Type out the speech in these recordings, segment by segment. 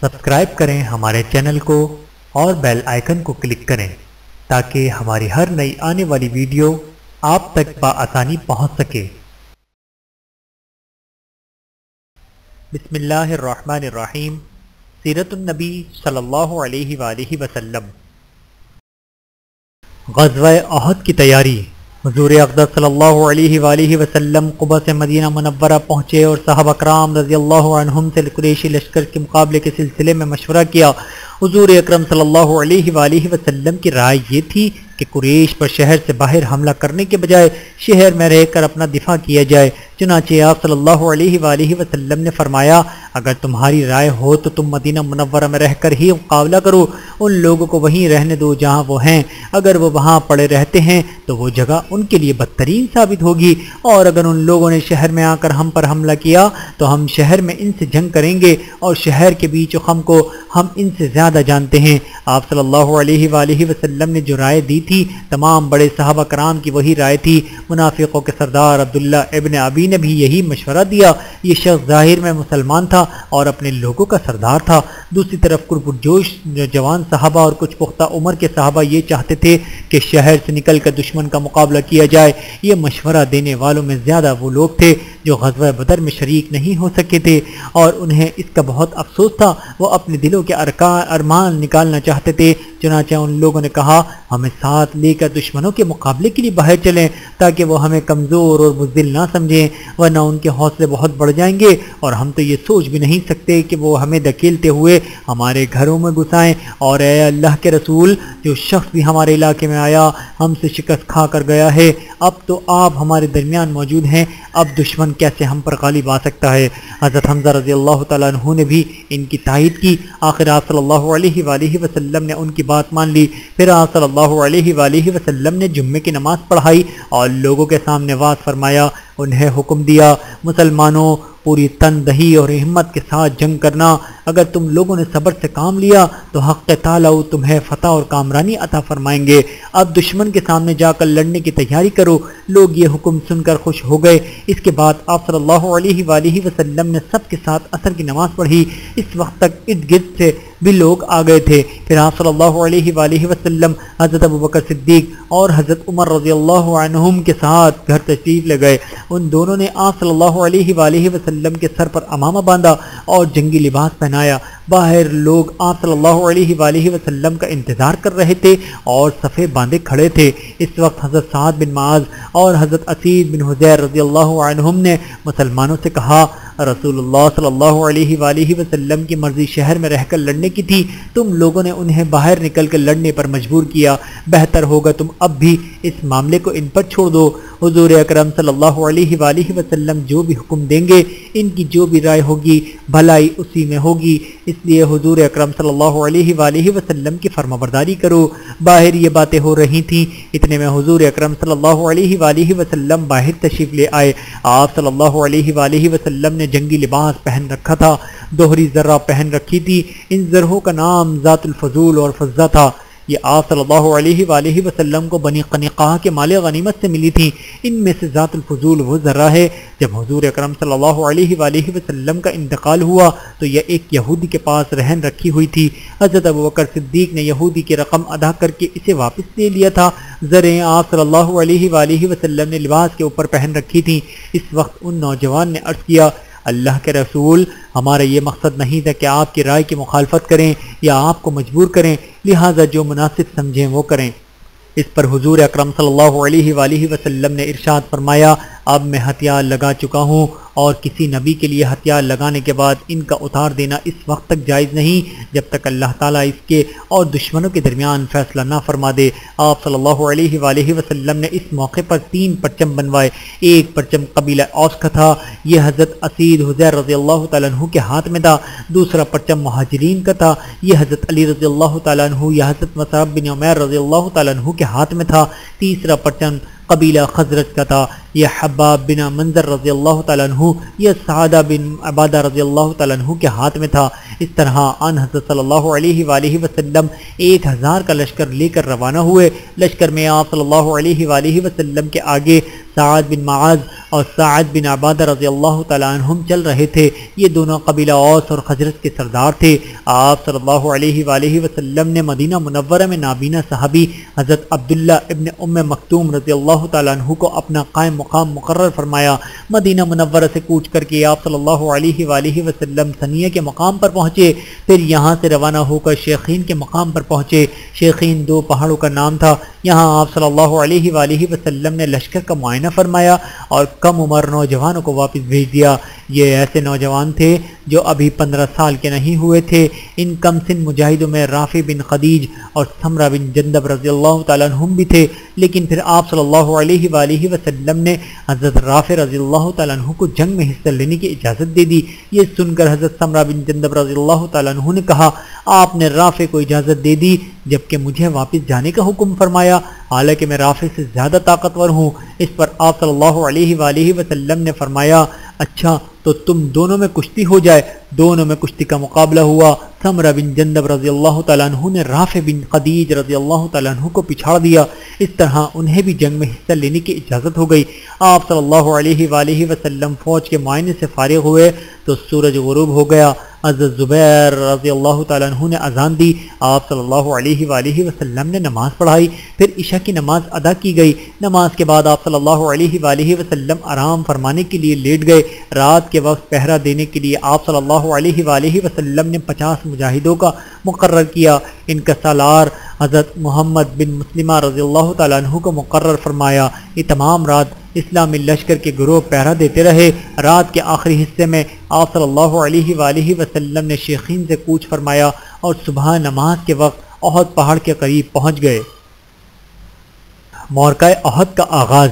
Subscribe کریں ہمارے channel کو اور بیل آئیکن کو کلک کریں تاکہ ہماری ہر نئی آنے والی ویڈیو آپ تک بآسانی پہنچ سکے۔ بسم اللہ الرحمن الرحیم۔ سیرت النبی صلی اللہ علیہ وآلہ وسلم۔ غزوہ احد کی تیاری۔ حضور اقدس صلی اللہ علیہ وآلہ وسلم قبا سے مدینہ منورہ پہنچے اور صحابہ کرام رضی اللہ عنہم سے قریشی لشکر کے مقابلے کے سلسلے میں مشورہ کیا۔ حضور اکرم صلی اللہ علیہ وآلہ وسلم کی رائے یہ تھی کہ قریش پر شہر سے باہر حملہ کرنے کے بجائے شہر میں رہ کر اپنا دفاع کیا جائے۔ چنانچہ آپ صلی اللہ علیہ وآلہ وسلم نے فرمایا، اگر تمہاری رائے ہو تو تم مدینہ منورہ میں رہ کر ہی مقابلہ کرو، ان لوگوں کو وہیں رہنے دو جہاں وہ ہیں، اگر وہ وہاں پڑے رہتے ہیں تو وہ جگہ ان کے لیے بدترین ثابت ہوگی، اور اگر ان لوگوں نے شہر میں آ کر ہم پر حملہ کیا تو ہم شہر میں ان سے جنگ کریں گے، اور شہر کے بیچ و خم کو ہم ان سے زیادہ جانتے ہیں۔ آپ صلی اللہ علیہ وآلہ وسلم نے جو رائے دی تھی تمام بڑے صحابہ کرام کی وہی رائے تھی۔ منافقوں کے سردار عبداللہ ابن ابی نے بھی یہی مشورہ دیا۔ یہ شخص ظاہر میں مسلمان تھا اور اپنے لوگوں کا سردار تھا۔ دوسری طرف پرجوش جوان صحابہ اور کچھ پختہ عمر کے صحابہ یہ چاہتے تھے کہ شہر سے نکل کر دشمن کا مقابلہ کیا جائے۔ یہ مشورہ دینے والوں میں زیادہ وہ لوگ تھے جو غزوہ بدر میں شریک نہیں ہو سکے تھے، اور انہیں اس کا بہت افسوس تھا۔ وہ اپنے دلوں کے ارمان نکالنا چاہتے تھے۔ چنانچہ ان لوگوں نے کہا، ہمیں ساتھ لے کر دشمنوں کے مقابلے کے لیے باہر چلیں تاکہ وہ ہمیں کمزور اور بزدل نہ سمجھیں، ورنہ ان کے حوصلے بہت بڑھ جائیں گے، اور ہم تو یہ سوچ بھی نہیں سکتے کہ وہ ہمیں دھکیلتے ہوئے ہمارے گھروں میں گھسائیں۔ اور اے اللہ کے رسول، جو شخص بھی ہمارے علاقے میں آیا ہم سے شکست کھا کر گیا ہے، اب تو آپ ہمارے درمیان موجود ہیں، اب دشمن کیسے ہم پر غالب آ سکتا ہے۔ حضرت حمزہ رضی اللہ تعالیٰ عنہ نے بھی ان کی تائید کی۔ آخر آپ صلی اللہ علیہ وآلہ وسلم نے ان کی بات مان لی۔ پھر آپ صلی اللہ علیہ وآلہ وسلم نے جمعے کی نماز پڑھائی اور لوگوں کے سامنے واعظ فرمایا۔ انہیں حکم دیا، مسلمانوں، پوری تندہی اور ہمت کے ساتھ جنگ کرنا۔ اگر تم لوگوں نے صبر سے کام لیا تو حق تعالی تمہیں فتح اور کامرانی عطا فرمائیں گے۔ اب دشمن کے سامنے جا کر لڑنے کی تیاری کرو۔ لوگ یہ حکم سن کر خوش ہو گئے۔ اس کے بعد آپ صلی اللہ علیہ وآلہ وسلم نے سب کے ساتھ عصر کی نماز پڑھی۔ اس وقت تک ارد گرد سے بھی لوگ آ گئے تھے۔ پھر آپ صلی اللہ علیہ وآلہ وسلم حضرت ابوبکر صدیق اور حضرت عمر رضی اللہ عنہم کے ساتھ گھر تشریف لے گئے۔ ان دونوں نے آپ صلی اللہ علیہ وآلہ وسلم کے سر پر عمامہ باندھا اور جنگی لباس پہنایا۔ باہر لوگ آپ صلی اللہ علیہ وآلہ وسلم کا انتظار کر رہے تھے اور صفے باندھے کھڑے تھے۔ اس وقت حضرت سعد بن معاذ اور حضرت اسید بن حضیر رضی اللہ عنہم نے مسلمانوں سے کہا، رسول اللہ صلی اللہ علیہ وآلہ وسلم کی مرضی شہر میں رہ کر لڑنے کی تھی، تم لوگوں نے انہیں باہر نکل کر لڑنے پر مجبور کیا۔ بہتر ہوگا تم اب بھی اس معاملے کو ان پر چھوڑ دو۔ حضور اکرم صلی اللہ علیہ وآلہ وسلم جو بھی حکم دیں گے، ان کی جو بھی رائے ہوگی بھلائی اسی میں ہوگی، اس لیے حضور اکرم صلی اللہ علیہ وآلہ وسلم کی فرمانبرداری کرو۔ باہر یہ باتیں ہو رہی تھیں، اتنے میں حضور اکرم صلی اللہ علیہ وآلہ وسلم باہر تشریف لے آئے۔ آپ صلی اللہ علیہ وآلہ وسلم نے جنگی لباس پہن رکھا تھا، دوہری ذرہ پہن رکھی تھی۔ ان ذرہوں کا نام ذات الفضول اور فضہ تھا۔ یہ آپ صلی اللہ علیہ وآلہ وسلم کو بنی قنقاع کے مال غنیمت سے ملی تھی۔ ان میں سے ذات الفضول وہ ذرہ ہے، جب حضور اکرم صلی اللہ علیہ وآلہ وسلم کا انتقال ہوا تو یہ ایک یہودی کے پاس رہن رکھی ہوئی تھی۔ حضرت ابوبکر صدیق نے یہودی کی رقم ادا کر کے اسے واپس لے لیا تھا۔ زریں آپ صلی اللہ علیہ وآلہ وسلم نے لباس کے اوپر پہن رکھی تھی۔ اس وقت ان نوجوان نے عرض کیا، اللہ کے رسول، ہمارا یہ مقصد نہیں تھا کہ آپ کی رائے کی مخالفت کریں یا آپ کو مجبور کریں، لہٰذا جو مناسب سمجھیں وہ کریں۔ اس پر حضور اکرم صلی اللہ علیہ وآلہ وسلم نے ارشاد فرمایا، اب میں ہتھیار لگا چکا ہوں، اور کسی نبی کے لیے ہتھیار لگانے کے بعد ان کا اتار دینا اس وقت تک جائز نہیں جب تک اللہ تعالیٰ اس کے اور دشمنوں کے درمیان فیصلہ نہ فرما دے۔ آپ صلی اللہ علیہ وآلہ وسلم نے اس موقع پر 3 پرچم بنوائے۔ ایک پرچم قبیلہ اوس کا تھا، یہ حضرت اسید حضیر رضی اللہ تعالیٰ عنہ کے ہاتھ میں تھا۔ دوسرا پرچم مہاجرین کا تھا، یہ حضرت علی رضی اللہ تعالیٰ عنہ یا حضرت مصعب بن عمیر رضی اللہ تعالیٰ عنہ کے ہاتھ میں تھا۔ تیسرا پرچم قبیلہ خزرج کا تھا، یہ حباب بن منظر رضی اللہ تعالیٰ عنہ یا سعدہ بن عبادہ رضی اللہ تعالیٰ عنہ کے ہاتھ میں تھا۔ اس طرح آن حضرت صلی اللہ علیہ وآلہ وسلم 1000 کا لشکر لے کر روانہ ہوئے۔ لشکر میں آپ صلی اللہ علیہ وآلہ وسلم کے آگے سعد بن معاذ اور سعد بن عبادہ رضی اللہ تعالیٰ عنہم چل رہے تھے۔ یہ دونوں قبیلہ اوس اور خزرج کے سردار تھے۔ آپ صلی اللہ علیہ وآلہ وسلم نے مدینہ منورہ میں نابینا صحابی حضرت عبداللہ ابن ام مکتوم رضی اللہ تعالیٰ عنہ کو اپنا قائم مقام مقرر فرمایا۔ مدینہ منورہ سے کوچ کر کے آپ صلی اللہ علیہ وآلہ وسلم ثنیہ کے مقام پر پہنچے، پھر یہاں سے روانہ ہو کر شیخین کے مقام پر پہنچے۔ شیخین دو پہاڑوں کا نام تھا۔ یہاں آپ صلی اللہ علیہ وآلہ وسلم نے لشکر کا معائنہ فرمایا اور کم عمر نوجوانوں کو واپس بھیج دیا۔ یہ ایسے نوجوان تھے جو ابھی 15 سال کے نہیں ہوئے تھے۔ ان کم سن مجاہدوں میں رافع بن خدیج اور سمرہ بن جندب رضی اللہ تعالیٰ عنہم بھی تھے، لیکن پھر آپ صلی اللہ علیہ وآلہ وسلم نے حضرت رافع رضی اللہ تعالیٰ عنہ کو جنگ میں حصہ لینے کی اجازت دے دی۔ یہ سن کر حضرت سمرہ بن جندب رضی اللہ تعالیٰ عنہ نے کہا، آپ نے رافع کو اجازت دے دی جبکہ مجھے واپس جانے کا حکم فرمایا، حالانکہ میں رافع سے زیادہ طاقتور ہوں۔ اس پر آپ صلی اللہ علیہ وآلہ وسلم نے فرمایا، اچھا تو تم دونوں میں کشتی ہو جائے۔ دونوں میں کشتی کا مقابلہ ہوا۔ سمرہ بن جندب رضی اللہ تعالیٰ عنہ نے رافع بن خدیج رضی اللہ تعالیٰ عنہ کو پچھاڑ دیا۔ اس طرح انہیں بھی جنگ میں حصہ لینے کی اجازت ہو گئی۔ آپ صلی اللہ علیہ وآلہ وسلم فوج کے معائنے سے فارغ ہوئے تو سورج غروب ہو گیا۔ حضرت زبیر رضی اللہ تعالیٰ عنہ نے اذان دی۔ آپ صلی اللہ علیہ وآلہ وسلم نے نماز پڑھائی، پھر عشاء کی نماز ادا کی گئی۔ نماز کے بعد آپ صلی اللہ علیہ وآلہ وسلم آرام فرمانے کے لیے لیٹ گئے۔ رات کے وقت پہرا دینے کے لیے آپ صلی اللہ علیہ وآلہ وسلم نے 50 مجاہدوں کا مقرر کیا۔ ان کا سالار حضرت محمد بن مسلمہ رضی اللہ تعالیٰ عنہ کو مقرر فرمایا۔ یہ تمام رات اسلامی لشکر کے گروہ پہرا دیتے رہے۔ رات کے آخری حصے میں آپ صلی اللہ علیہ وآلہ وسلم نے شیخین سے کوچ فرمایا اور صبح نماز کے وقت احد پہاڑ کے قریب پہنچ گئے۔ معرکہ احد کا آغاز۔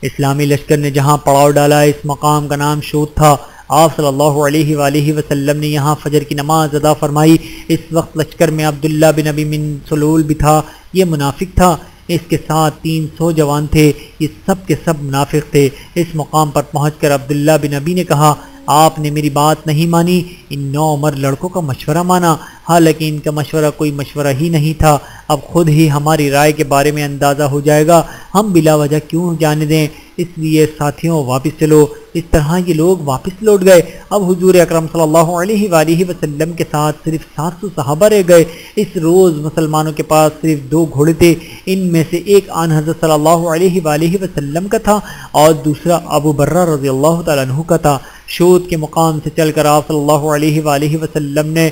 اسلامی لشکر نے جہاں پڑاؤ ڈالا، اس مقام کا نام شوت تھا۔ آپ صلی اللہ علیہ وآلہ وسلم نے یہاں فجر کی نماز ادا فرمائی۔ اس وقت لشکر میں عبداللہ بن ابی من سلول بھی تھا۔ یہ منافق تھا۔ اس کے ساتھ 300 جوان تھے۔ یہ سب کے سب منافق تھے۔ اس مقام پر پہنچ کر عبداللہ بن ابی نے کہا، آپ نے میری بات نہیں مانی۔ ان نوعمر لڑکوں کا مشورہ مانا، حالانکہ ان کا مشورہ کوئی مشورہ ہی نہیں تھا۔ اب خود ہی ہماری رائے کے بارے میں اندازہ ہو جائے گا، ہم بلا وجہ کیوں جانے دیں؟ اس لیے ساتھیوں واپس چلو۔ اس طرح یہ لوگ واپس لوٹ گئے۔ اب حضور اکرم صلی اللہ علیہ وآلہ وسلم کے ساتھ صرف 700 صحابہ رہ گئے۔ اس روز مسلمانوں کے پاس صرف 2 گھوڑے تھے۔ ان میں سے ایک آن حضرت صلی اللہ علیہ وآلہ وسلم کا تھا اور دوسرا ابو برہ رضی اللہ تعالیٰ عنہ کا تھا۔ شوت کے مقام سے چل کر آپ صلی اللہ علیہ وآلہ وسلم نے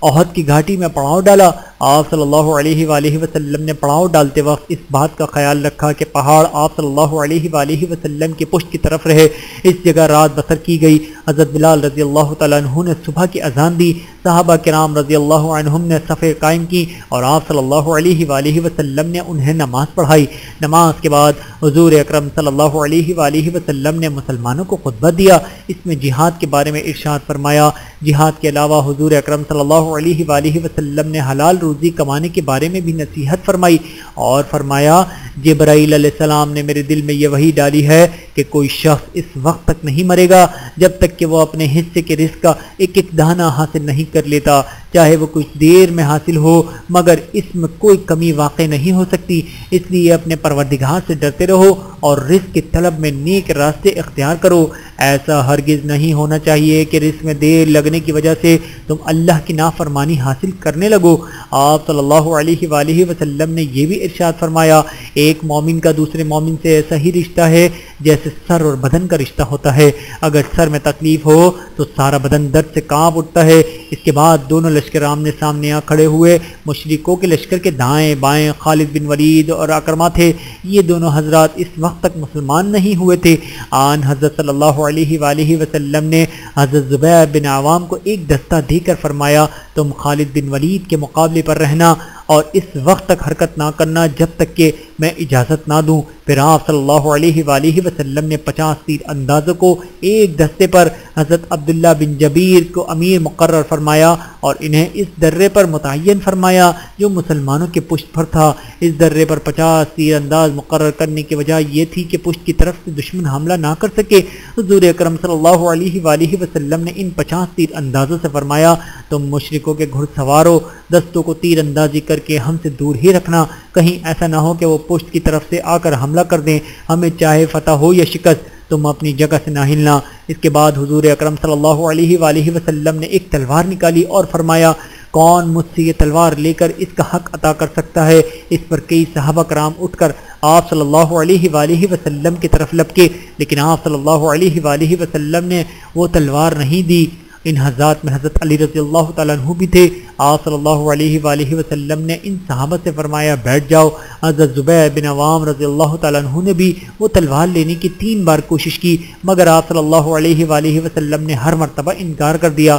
احد کی گھاٹی میں پڑاؤ ڈالا۔ آپ صلی اللہ علیہ وآلہ وسلم نے پڑاؤ ڈالتے وقت اس بات کا خیال رکھا کہ پہاڑ آپ صلی اللہ علیہ وآلہ وسلم کے پشت کی طرف رہے۔ اس جگہ رات بسر کی گئی۔ حضرت بلال رضی اللہ تعالیٰ عنہ نے صبح کی اذان دی۔ صحابہ کرام رضی اللہ عنہم نے صفیں قائم کی اور آپ صلی اللہ علیہ وآلہ وسلم نے انہیں نماز پڑھائی۔ نماز کے بعد حضور اکرم صلی اللہ علیہ وآلہ وسلم نے مسلمانوں کو خطبہ دیا۔ اس میں جہاد کے بارے میں ارشاد فرمایا۔ جہاد کے علاوہ حضور اکرم صلی اللہ علیہ وآلہ وسلم نے حلال روزی کمانے کے بارے میں بھی نصیحت فرمائی اور فرمایا، جبرائیل علیہ السلام نے میرے دل میں یہ وحی ڈالی ہے کہ کوئی شخص اس وقت تک نہیں مرے گا جب تک کہ وہ اپنے حصے کے رزق کا ایک ایک دانہ حاصل نہیں کر لیتا، چاہے وہ کچھ دیر میں حاصل ہو، مگر اس میں کوئی کمی واقع نہیں ہو سکتی۔ اس لیے اپنے پروردگار سے ڈرتے رہو اور رزق کی طلب میں نیک راستے اختیار کرو۔ ایسا ہرگز نہیں ہونا چاہیے کہ رزق میں دیر لگنے کی وجہ سے تم اللہ کی نافرمانی حاصل کرنے لگو۔ آپ صلی اللہ علیہ وآلہ وسلم نے یہ بھی ارشاد فرمایا، ایک مومن کا دوسرے مومن سے ایسا ہی رشتہ ہے جیسے سر اور بدن کا رشتہ ہوتا ہے۔ اگر سر میں تکلیف ہو تو سارا بدن درد سے کانپ اٹھتا ہے۔ اس کے بعد دونوں لشکر آمنے سامنے آ کھڑے ہوئے۔ مشرکوں کے لشکر کے دائیں بائیں خالد بن ولید اور اکرمہ تھے۔ یہ دونوں حضرات اس وقت تک مسلمان نہیں ہوئے تھے۔ آن حضرت صلی اللہ علیہ وآلہ وسلم نے حضرت زبیر بن عوام کو ایک دستہ دے کر فرمایا، تم خالد بن ولید کے مقابلے پر رہنا اور اس وقت تک حرکت نہ کرنا جب تک کہ میں اجازت نہ دوں۔ پھر آپ صلی اللہ علیہ وآلہ وسلم نے 50 تیر اندازوں کو ایک دستے پر حضرت عبداللہ بن جبیر کو امیر مقرر فرمایا اور انہیں اس درے پر متعین فرمایا جو مسلمانوں کے پشت پر تھا۔ اس درے پر 50 تیر انداز مقرر کرنے کی وجہ یہ تھی کہ پشت کی طرف سے دشمن حملہ نہ کر سکے۔ حضور اکرم صلی اللہ علیہ وآلہ وسلم نے ان 50 تیر اندازوں سے فرمایا، تم مشرکوں کے گھڑ سوارو دستوں کو تیر اندازی کر کے ہم سے دور ہی رکھنا، کہیں ایسا نہ ہو کہ وہ پشت کی طرف سے آ کر حملہ کر دیں، ہمیں چاہے فتح ہو یا شکست تم اپنی جگہ سے نہ ہلنا۔ اس کے بعد حضور اکرم صلی اللہ علیہ وآلہ وسلم نے ایک تلوار نکالی اور فرمایا کون مجھ سے یہ تلوار لے کر اس کا حق ادا کر سکتا ہے؟ اس پر کئی صحابہ کرام اٹھ کر آپ صلی اللہ علیہ وآلہ وسلم کی طرف لپکے، لیکن آپ صلی اللہ علیہ وآلہ وسلم نے وہ تلوار نہیں دی۔ ان حضرات میں حضرت علی رضی اللہ تعالیٰ عنہ بھی تھے۔ آپ صلی اللہ علیہ وآلہ وسلم نے ان صحابہ سے فرمایا بیٹھ جاؤ۔ حضرت زبیر بن عوام رضی اللہ تعالیٰ عنہ نے بھی وہ تلوار لینے کی 3 بار کوشش کی، مگر آپ صلی اللہ علیہ وآلہ وسلم نے ہر مرتبہ انکار کر دیا۔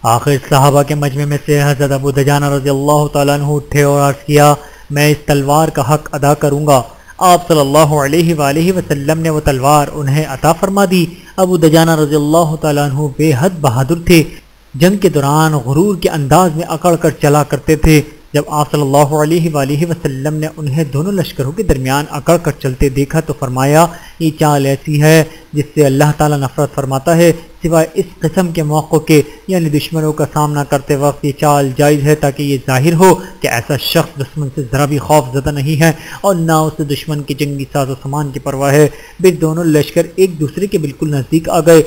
آخر صحابہ کے مجمع میں سے حضرت ابو دجانہ رضی اللہ تعالیٰ عنہ اٹھے اور عرض کیا میں اس تلوار کا حق ادا کروں گا۔ آپ صلی اللہ علیہ وآلہ وسلم نے وہ تلوار انہیں عطا فرما دی۔ ابو دجانہ رضی اللہ تعالیٰ عنہ بے حد بہادر تھے، جنگ کے دوران غرور کے انداز میں اکڑ کر چلا کرتے تھے۔ جب آپ صلی اللہ علیہ وآلہ وسلم نے انہیں دونوں لشکروں کے درمیان اکڑ کر چلتے دیکھا تو فرمایا یہ چال ایسی ہے جس سے اللہ تعالیٰ نفرت فرماتا ہے، سوائے اس قسم کے موقع کے، یعنی دشمنوں کا سامنا کرتے وقت یہ چال جائز ہے تاکہ یہ ظاہر ہو کہ ایسا شخص دشمن سے ذرا بھی خوف زدہ نہیں ہے اور نہ اسے دشمن کے جنگی ساز و سامان کی پرواہ ہے۔ پھر دونوں لشکر ایک دوسرے کے بالکل نزدیک آ گئے۔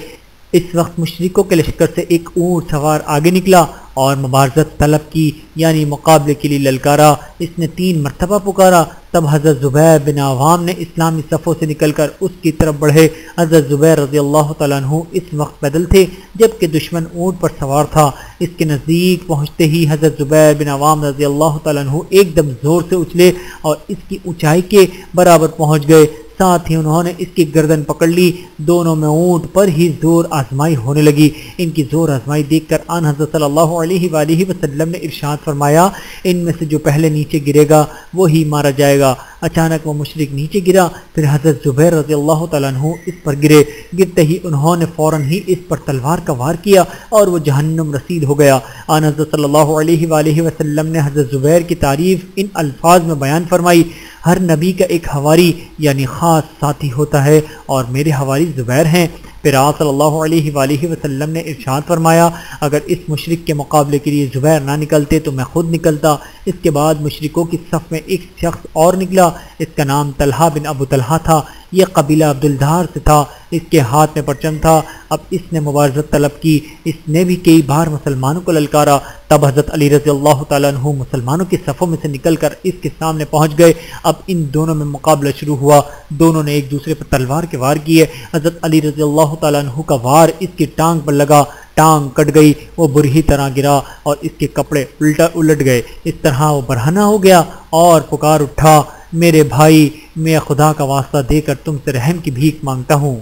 اس وقت مشرکوں کے لشکر سے ایک اونٹ سوار آگے نکلا اور مبارزت طلب کی، یعنی مقابلے کے لیے للکارا۔ اس نے 3 مرتبہ پکارا، تب حضرت زبیر بن عوام نے اسلامی صفوں سے نکل کر اس کی طرف بڑھے۔ حضرت زبیر رضی اللہ تعالیٰ عنہ اس وقت پیدل تھے جبکہ دشمن اونٹ پر سوار تھا۔ اس کے نزدیک پہنچتے ہی حضرت زبیر بن عوام رضی اللہ تعالیٰ عنہ ایک دم زور سے اچھلے اور اس کی اونچائی کے برابر پہنچ گئے، ساتھ ہی انہوں نے اس کی گردن پکڑ لی۔ دونوں میں اونٹ پر ہی زور آزمائی ہونے لگی۔ ان کی زور آزمائی دیکھ کر آن حضرت صلی اللہ علیہ وآلہ وسلم نے ارشاد فرمایا ان میں سے جو پہلے نیچے گرے گا وہی مارا جائے گا۔ اچانک وہ مشرک نیچے گرا، پھر حضرت زبیر رضی اللہ تعالیٰ عنہ اس پر گرے۔ گرتے ہی انہوں نے فوراً ہی اس پر تلوار کا وار کیا اور وہ جہنم رسید ہو گیا۔ آن حضرت صلی اللہ علیہ وآلہ وسلم نے حضرت زبیر کی تعریف ان الفاظ میں بیان فرمائی ہر نبی کا ایک حواری یعنی خاص ساتھی ہوتا ہے اور میرے حواری زبیر ہیں۔ پھر آپ صلی اللہ علیہ وآلہ وسلم نے ارشاد فرمایا اگر اس مشرک کے مقابلے کے لیے زبیر نہ نکلتے تو میں خود نکلتا۔ اس کے بعد مشرکوں کی صف میں ایک شخص اور نکلا، اس کا نام طلحہ بن ابو طلحہ تھا، یہ قبیلہ عبدالدار سے تھا، اس کے ہاتھ میں پرچم تھا۔ اب اس نے مبارزت طلب کی، اس نے بھی کئی بار مسلمانوں کو للکارا۔ تب حضرت علی رضی اللہ تعالیٰ عنہ مسلمانوں کے صفوں میں سے نکل کر اس کے سامنے پہنچ گئے۔ اب ان دونوں میں مقابلہ شروع ہوا، دونوں نے ایک دوسرے پر تلوار کے وار کیے۔ حضرت علی رضی اللہ تعالیٰ عنہ کا وار اس کی ٹانگ پر لگا، ٹانگ کٹ گئی، وہ بری طرح گرا اور اس کے کپڑے الٹ گئے۔ اس طرح وہ برہنہ ہو گیا اور پکار اٹھا میرے بھائی میں خدا کا واسطہ دے کر تم سے رحم کی بھیک مانگتا ہوں۔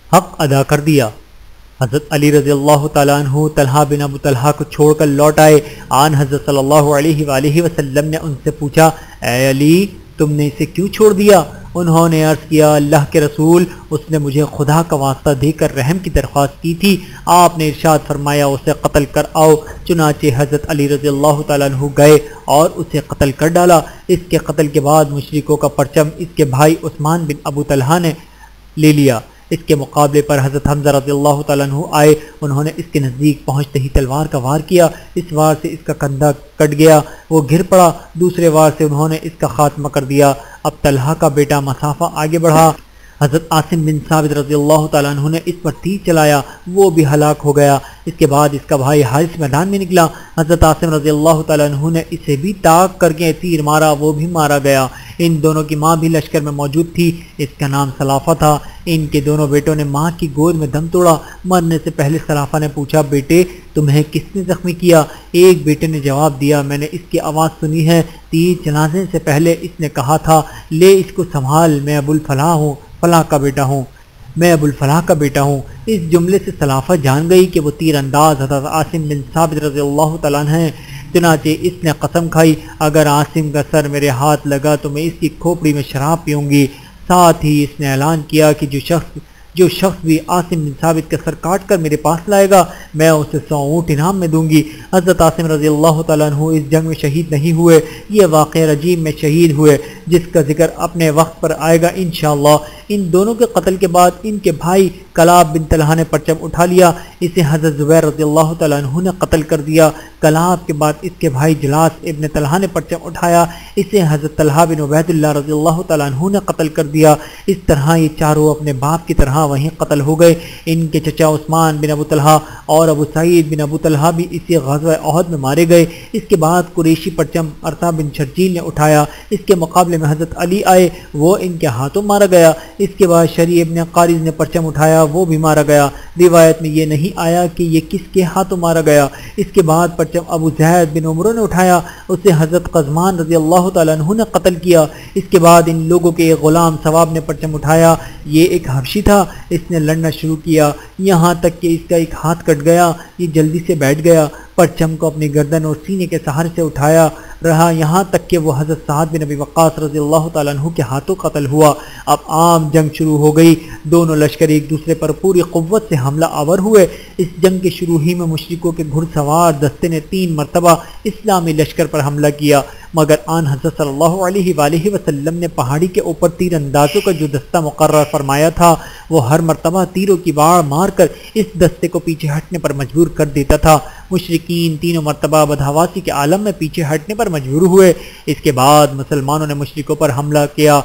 حق ادا کر دیا۔ حضرت علی رضی اللہ تعالیٰ عنہ طلحہ بن ابو طلحہ کو چھوڑ کر لوٹ آئے۔ آن حضرت صلی اللہ علیہ وآلہ وسلم نے ان سے پوچھا اے علی تم نے اسے کیوں چھوڑ دیا؟ انہوں نے عرض کیا اللہ کے رسول اس نے مجھے خدا کا واسطہ دے کر رحم کی درخواست کی تھی، آپ نے ارشاد فرمایا اسے قتل کر آؤ۔ چنانچہ حضرت علی رضی اللہ تعالیٰ عنہ گئے اور اسے قتل کر ڈالا۔ اس کے قتل کے بعد مشرکوں کا پرچم اس کے بھائی عثمان بن ابو طلحہ نے لے لیا۔ اس کے مقابلے پر حضرت حمزہ رضی اللہ تعالیٰ عنہ آئے، انہوں نے اس کے نزدیک پہنچتے ہی تلوار کا وار کیا، اس وار سے اس کا کندھا کٹ گیا، وہ گر پڑا، دوسرے وار سے انہوں نے اس کا خاتمہ کر دیا۔ اب طلحہ کا بیٹا مسافہ آگے بڑھا، حضرت عاصم بن ثابت رضی اللہ تعالیٰ عنہ نے اس پر تیر چلایا، وہ بھی ہلاک ہو گیا۔ اس کے بعد اس کا بھائی حارث میدان میں نکلا، حضرت عاصم رضی اللہ تعالیٰ عنہ نے اسے بھی تاک کر کے تیر مارا، وہ بھی مارا گیا۔ ان دونوں کی ماں بھی لشکر میں موجود تھی، اس کا نام سلافہ تھا۔ ان کے دونوں بیٹوں نے ماں کی گود میں دم توڑا۔ مرنے سے پہلے سلافہ نے پوچھا بیٹے تمہیں کس نے زخمی کیا؟ ایک بیٹے نے جواب دیا میں نے اس کی آواز سنی ہے، تیر چلانے سے پہلے اس نے کہا تھا لے اس کو سنبھال، میں ابو الفلاح ہوں، فلاح کا بیٹا ہوں، میں ابو الفلاح کا بیٹا ہوں۔ اس جملے سے سلافہ جان گئی کہ وہ تیر انداز حضرت عاصم بن ثابت رضی اللہ تعالیٰ عنہ ہیں۔ چنانچہ اس نے قسم کھائی اگر عاصم کا سر میرے ہاتھ لگا تو میں اس کی کھوپڑی میں شراب پیوں گی۔ ساتھ ہی اس نے اعلان کیا کہ جو شخص جو شخص بھی عاصم بن ثابت کا سر کاٹ کر میرے پاس لائے گا میں اسے 100 اونٹ انعام میں دوں گی۔ حضرت عاصم رضی اللہ تعالیٰ عنہ اس جنگ میں شہید نہیں ہوئے، یہ واقعہ رجیم میں شہید ہوئے جس کا ذکر اپنے وقت پر آئے گا انشاءاللہ۔ ان دونوں کے قتل کے بعد ان کے بھائی کلاب بن طلحہ نے پرچم اٹھا لیا، اسے حضرت زبیر رضی اللہ تعالیٰ عنہ نے قتل کر دیا۔ کلاب کے بعد اس کے بھائی جلاس ابن طلحہ نے پرچم اٹھایا، اسے حضرت طلحہ بن عبید اللہ رضی اللہ تعالیٰ عنہ نے قتل کر دیا۔ اس طرح یہ چاروں اپنے باپ کی طرح وہیں قتل ہو گئے۔ ان کے چچا عثمان بن ابو طلحہ اور ابو سعید بن ابو طلحہ بھی اسی غزوہ احد میں مارے گئے۔ اس کے بعد قریشی پرچم ارطا بن شرجیل نے اٹھایا، اس کے مقابلے میں حضرت علی آئے، وہ ان کے ہاتھوں مارا گیا۔ اس کے بعد شریع ابن قارض نے پرچم اٹھایا، وہ بھی مارا گیا۔ روایت میں یہ نہیں آیا کہ یہ کس کے ہاتھوں مارا گیا۔ اس کے بعد پرچم ابو زید بن عمرو نے اٹھایا، اسے حضرت قزمان رضی اللہ تعالیٰ عنہ نے قتل کیا۔ اس کے بعد ان لوگوں کے ایک غلام ثواب نے پرچم اٹھایا، یہ ایک حبشی تھا، اس نے لڑنا شروع کیا یہاں تک کہ اس کا ایک ہاتھ کٹ گیا، یہ جلدی سے بیٹھ گیا، پرچم کو اپنی گردن اور سینے کے سہارے سے اٹھایا رہا یہاں تک کہ وہ حضرت سعد بن ابی وقاص رضی اللہ تعالیٰ عنہ کے ہاتھوں قتل ہوا۔ اب عام جنگ شروع ہو گئی، دونوں لشکر ایک دوسرے پر پوری قوت سے حملہ آور ہوئے۔ اس جنگ کے شروع ہی میں مشرکوں کے گھڑ سوار دستے نے 3 مرتبہ اسلامی لشکر پر حملہ کیا، مگر آن حضرت صلی اللہ علیہ وآلہ وسلم نے پہاڑی کے اوپر تیر اندازوں کا جو دستہ مقرر فرمایا تھا وہ ہر مرتبہ تیروں کی باڑ مار کر اس دستے کو پیچھے ہٹنے پر مجبور کر دیتا تھا۔ مشرکین تینوں مرتبہ بدحواسی کے عالم میں پیچھے ہٹنے پر مجبور ہوئے۔ اس کے بعد مسلمانوں نے مشرکوں پر حملہ کیا۔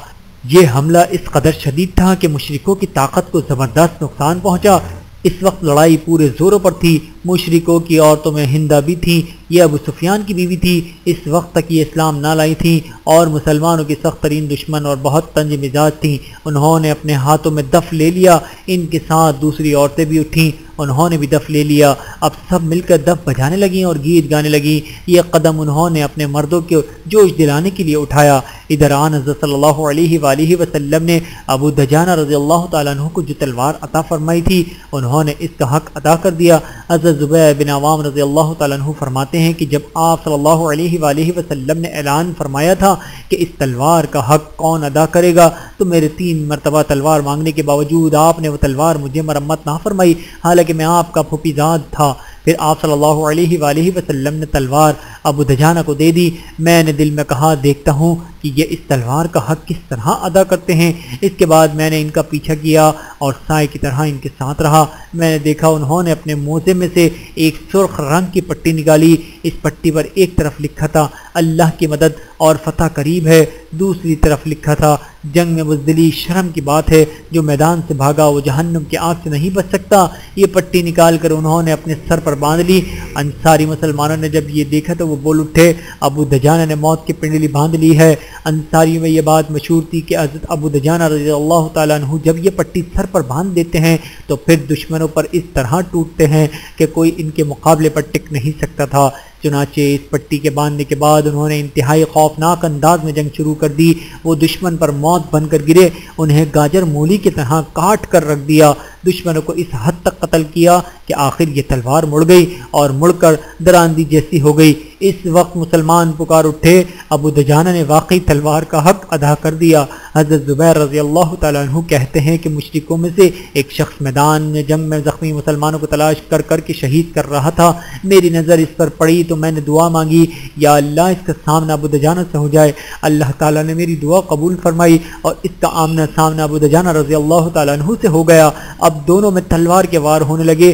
یہ حملہ اس قدر شدید تھا کہ مشرکوں کی طاقت کو زبردست نقصان پہنچا۔ اس وقت لڑائی پورے زوروں پر تھی، مشرکوں کی عورتوں میں ہندہ بھی تھی، یہ ابو سفیان کی بیوی تھی، اس وقت تک یہ اسلام نہ لائی تھی اور مسلمانوں کی سخت ترین دشمن اور بہت تنج مزاج تھیں۔ انہوں نے اپنے ہاتھوں میں دف لے لیا، ان کے ساتھ دوسری عورتیں بھی اٹھیں، انہوں نے بھی دف لے لیا۔ اب سب مل کر دف بجانے لگیں اور گیت گانے لگیں۔ یہ قدم انہوں نے اپنے مردوں کو جوش دلانے کے لیے اٹھایا۔ ادھر آن حضرت صلی اللہ علیہ وآلہ وسلم نے ابو دجانہ رضی اللہ تعالیٰ عنہ کو جو تلوار عطا فرمائی تھی انہوں نے اس کا حق ادا کر دیا۔ حضرت زبیر بن عوام رضی اللہ تعالیٰ عنہ فرماتے ہیں کہ جب آپ صلی اللہ علیہ وآلہ وسلم نے اعلان فرمایا تھا کہ اس تلوار کا حق کون ادا کرے گا تو میرے 3 مرتبہ تلوار مانگنے کے باوجود آپ نے وہ تلوار مجھے مرمت نہ فرمائی، حالانکہ میں آپ کا پھوپھی زاد تھا۔ پھر آپ صلی اللہ علیہ وآلہ وسلم نے تلوار ابو دجانہ کو دے دی۔ میں نے دل میں کہا دیکھتا ہوں کہ یہ اس تلوار کا حق کس طرح ادا کرتے ہیں۔ اس کے بعد میں نے ان کا پیچھا کیا اور سائے کی طرح ان کے ساتھ رہا۔ میں نے دیکھا انہوں نے اپنے موزے میں سے ایک سرخ رنگ کی پٹی نکالی، اس پٹی پر ایک طرف لکھا تھا اللہ کی مدد اور فتح قریب ہے، دوسری طرف لکھا تھا جنگ میں بزدلی شرم کی بات ہے، جو میدان سے بھاگا وہ جہنم کی آگ سے نہیں بچ سکتا۔ یہ پٹی نکال کر انہوں نے اپنے سر پر باندھ لی۔ انصاری مسلمانوں نے جب یہ دیکھا تو وہ بول اٹھے ابو دجانہ نے موت کی پنڈلی باندھ لی ہے۔ انصاریوں میں یہ بات مشہور تھی کہ حضرت ابو دجانہ رضی اللہ تعالیٰ عنہ جب یہ پٹی سر پر باندھ دیتے ہیں تو پھر دشمنوں پر اس طرح ٹوٹتے ہیں کہ کوئی ان کے مقابلے پر ٹک نہیں سکتا تھا۔ چنانچہ اس پٹی کے باندھنے کے بعد انہوں نے انتہائی خوفناک انداز میں جنگ شروع کر دی۔ وہ دشمن پر موت بن کر گرے، انہیں گاجر مولی کی طرح کاٹ کر رکھ دیا۔ دشمنوں کو اس حد تک قتل کیا کہ آخر یہ تلوار مڑ گئی اور مڑ کر دراندی جیسی ہو گئی۔ اس وقت مسلمان پکار اٹھے ابو دجانہ نے واقعی تلوار کا حق ادا کر دیا۔ حضرت زبیر رضی اللہ تعالیٰ عنہ کہتے ہیں کہ مشرکوں میں سے ایک شخص میدان میں جنگ میں زخمی مسلمانوں کو تلاش کر کر کے شہید کر رہا تھا۔ میری نظر اس پر پڑی تو میں نے دعا مانگی یا اللہ اس کا سامنا ابو دجانہ سے ہو جائے۔ اللہ تعالیٰ نے میری دعا قبول فرمائی اور اس کا آمنا سامنا ابو دجانہ رضی اللہ تعالیٰ عنہ سے ہو گیا۔ اب دونوں میں تلوار کے وار ہونے لگے۔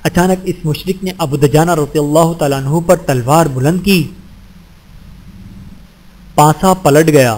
اچانک اس مشرک نے ابو دجانہ رضی اللہ تعالیٰ عنہ پر تلوار بلند کی، پانسا پلٹ گیا۔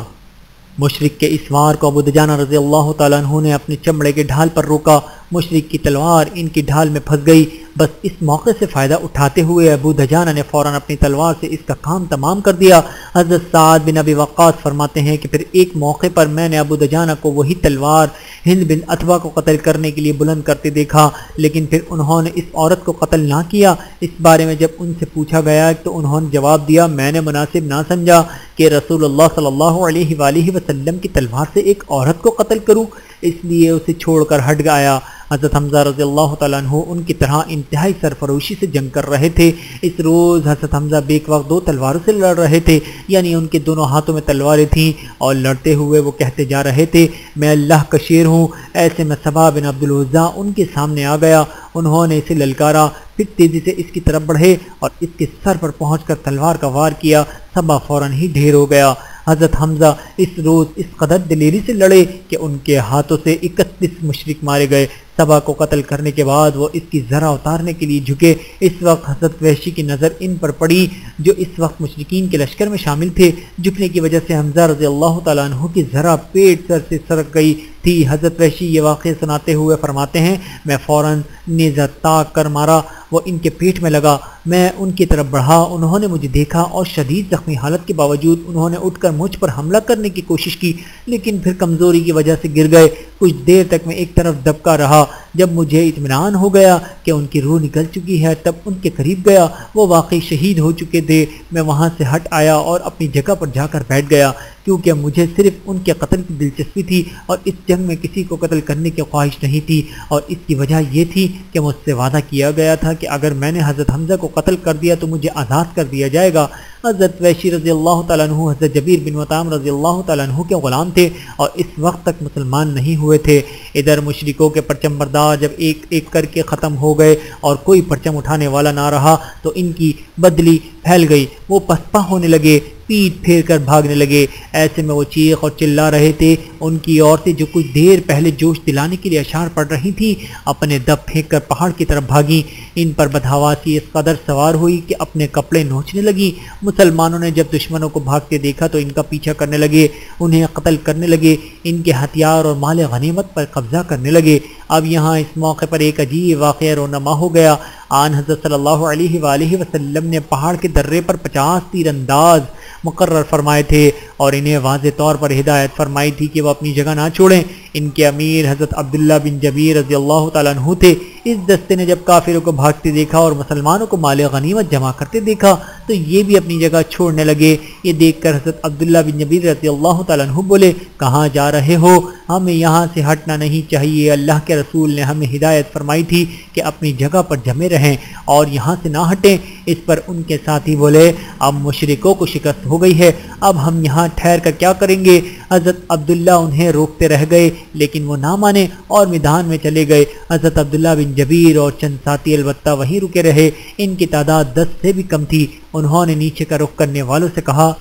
مشرک کے اس وار کو ابو دجانہ رضی اللہ تعالیٰ عنہ نے اپنے چمڑے کے ڈھال پر روکا۔ مشرک کی تلوار ان کی ڈھال میں پھنس گئی۔ بس اس موقع سے فائدہ اٹھاتے ہوئے ابو دجانہ نے فوراً اپنی تلوار سے اس کا کام تمام کر دیا۔ حضرت سعد بن ابی وقاص فرماتے ہیں کہ پھر ایک موقع پر میں نے ابو دجانہ کو وہی تلوار ہند بن عتبہ کو قتل کرنے کے لیے بلند کرتے دیکھا، لیکن پھر انہوں نے اس عورت کو قتل نہ کیا۔ اس بارے میں جب ان سے پوچھا گیا تو انہوں نے جواب دیا میں نے مناسب نہ سمجھا کہ رسول اللہ صلی اللہ علیہ وآلہ وسلم کی تلوار سے ایک عورت کو قتل کروں، اس لیے اسے چھوڑ کر ہٹ گیا۔ حضرت حمزہ رضی اللہ تعالیٰ عنہ ان کی طرح انتہائی سرفروشی سے جنگ کر رہے تھے۔ اس روز حضرت حمزہ بیک وقت 2 تلواروں سے لڑ رہے تھے، یعنی ان کے دونوں ہاتھوں میں تلواریں تھیں، اور لڑتے ہوئے وہ کہتے جا رہے تھے میں اللہ کا شیر ہوں۔ ایسے میں صبا بن عبد العزیٰ ان کے سامنے آ گیا، انہوں نے اسے للکارا، پھر تیزی سے اس کی طرف بڑھے اور اس کے سر پر پہنچ کر تلوار کا وار کیا۔ صبا فوراً ہی ڈھیر ہو گیا۔ حضرت حمزہ اس روز اس قدر دلیری سے لڑے کہ ان کے ہاتھوں سے 31 مشرک مارے گئے۔ صبا کو قتل کرنے کے بعد وہ اس کی ذرا اتارنے کے لیے جھکے۔ اس وقت حضرت وحشی کی نظر ان پر پڑی جو اس وقت مشرکین کے لشکر میں شامل تھے۔ جھکنے کی وجہ سے حمزہ رضی اللہ تعالیٰ عنہ کی ذرا پیٹ سر سے سرک گئی تھی۔ حضرت وحشی یہ واقعہ سناتے ہوئے فرماتے ہیں میں فوراً نیزہ تاک کر مارا، وہ ان کے پیٹ میں لگا۔ میں ان کی طرف بڑھا، انہوں نے مجھے دیکھا اور شدید زخمی حالت کے باوجود انہوں نے اٹھ کر مجھ پر حملہ کرنے کی کوشش کی، لیکن پھر کمزوری کی وجہ سے گر گئے۔ کچھ دیر تک میں ایک طرف دبکا رہا۔ جب مجھے اطمینان ہو گیا کہ ان کی روح نکل چکی ہے تب ان کے قریب گیا۔ وہ واقعی شہید ہو چکے تھے۔ میں وہاں سے ہٹ آیا اور اپنی جگہ پر جا کر بیٹھ گیا، کیونکہ مجھے صرف ان کے قتل کی دلچسپی تھی اور اس جنگ میں کسی کو قتل کرنے کی خواہش نہیں تھی، اور اس کی وجہ یہ تھی کہ مجھ سے وعدہ کیا گیا تھا کہ اگر میں نے حضرت حمزہ کو قتل کر دیا تو مجھے آزاد کر دیا جائے گا۔ حضرت وحشی رضی اللہ تعالیٰ عنہ حضرت جبیر بن مطعم رضی اللہ تعالیٰ عنہ کے غلام تھے اور اس وقت تک مسلمان نہیں ہوئے تھے۔ ادھر مشرکوں کے پرچم بردار جب ایک ایک کر کے ختم ہو گئے اور کوئی پرچم اٹھانے والا نہ رہا تو ان کی بدلی پھیل گئی، وہ پسپا ہونے لگے، پیٹ پھیر کر بھاگنے لگے۔ ایسے میں وہ چیخ اور چلا رہے تھے۔ ان کی عورتیں جو کچھ دیر پہلے جوش دلانے کے لیے اشعار پڑھ رہی تھیں اپنے دب پھینک کر پہاڑ کی طرف بھاگیں۔ ان پر بدحواسی اس قدر سوار ہوئی کہ اپنے کپڑے نوچنے لگیں۔ مسلمانوں نے جب دشمنوں کو بھاگتے دیکھا تو ان کا پیچھا کرنے لگے، انہیں قتل کرنے لگے، ان کے ہتھیار اور مال غنیمت پر قبضہ کرنے لگے۔ اب یہاں اس موقع پر ایک عجیب واقعہ رونما ہو گیا۔ آن حضرت صلی اللہ علیہ وآلہ وسلم نے پہاڑ کے درے پر 50 تیر انداز مقرر فرمائے تھے اور انہیں واضح طور پر ہدایت فرمائی تھی کہ وہ اپنی جگہ نہ چھوڑیں۔ ان کے امیر حضرت عبداللہ بن جبیر رضی اللہ تعالیٰ عنہ تھے۔ اس دستے نے جب کافروں کو بھاگتے دیکھا اور مسلمانوں کو مال غنیمت جمع کرتے دیکھا تو یہ بھی اپنی جگہ چھوڑنے لگے۔ یہ دیکھ کر حضرت عبداللہ بن جبیر رضی اللہ تعالیٰ عنہ بولے کہاں جا رہے ہو؟ ہمیں یہاں سے ہٹنا نہیں چاہیے، اللہ کے رسول نے ہمیں ہدایت فرمائی تھی کہ اپنی جگہ پر جمے رہیں اور یہاں سے نہ ہٹیں۔ اس پر ان کے ساتھی بولے اب مشرکوں کو شکست ہو گئی ہے، اب ہم یہاں ٹھہر کر کیا کریں گے؟ حضرت عبداللہ انہیں روکتے رہ گئے لیکن وہ نہ مانے اور میدان میں چلے گئے۔ حضرت عبداللہ بن جبیر اور چند ساتھی البتہ وہیں رکے رہے۔ ان کی تعداد 10 سے بھی کم تھی۔ انہوں نے نیچے کا رخ کرنے والوں سے کہا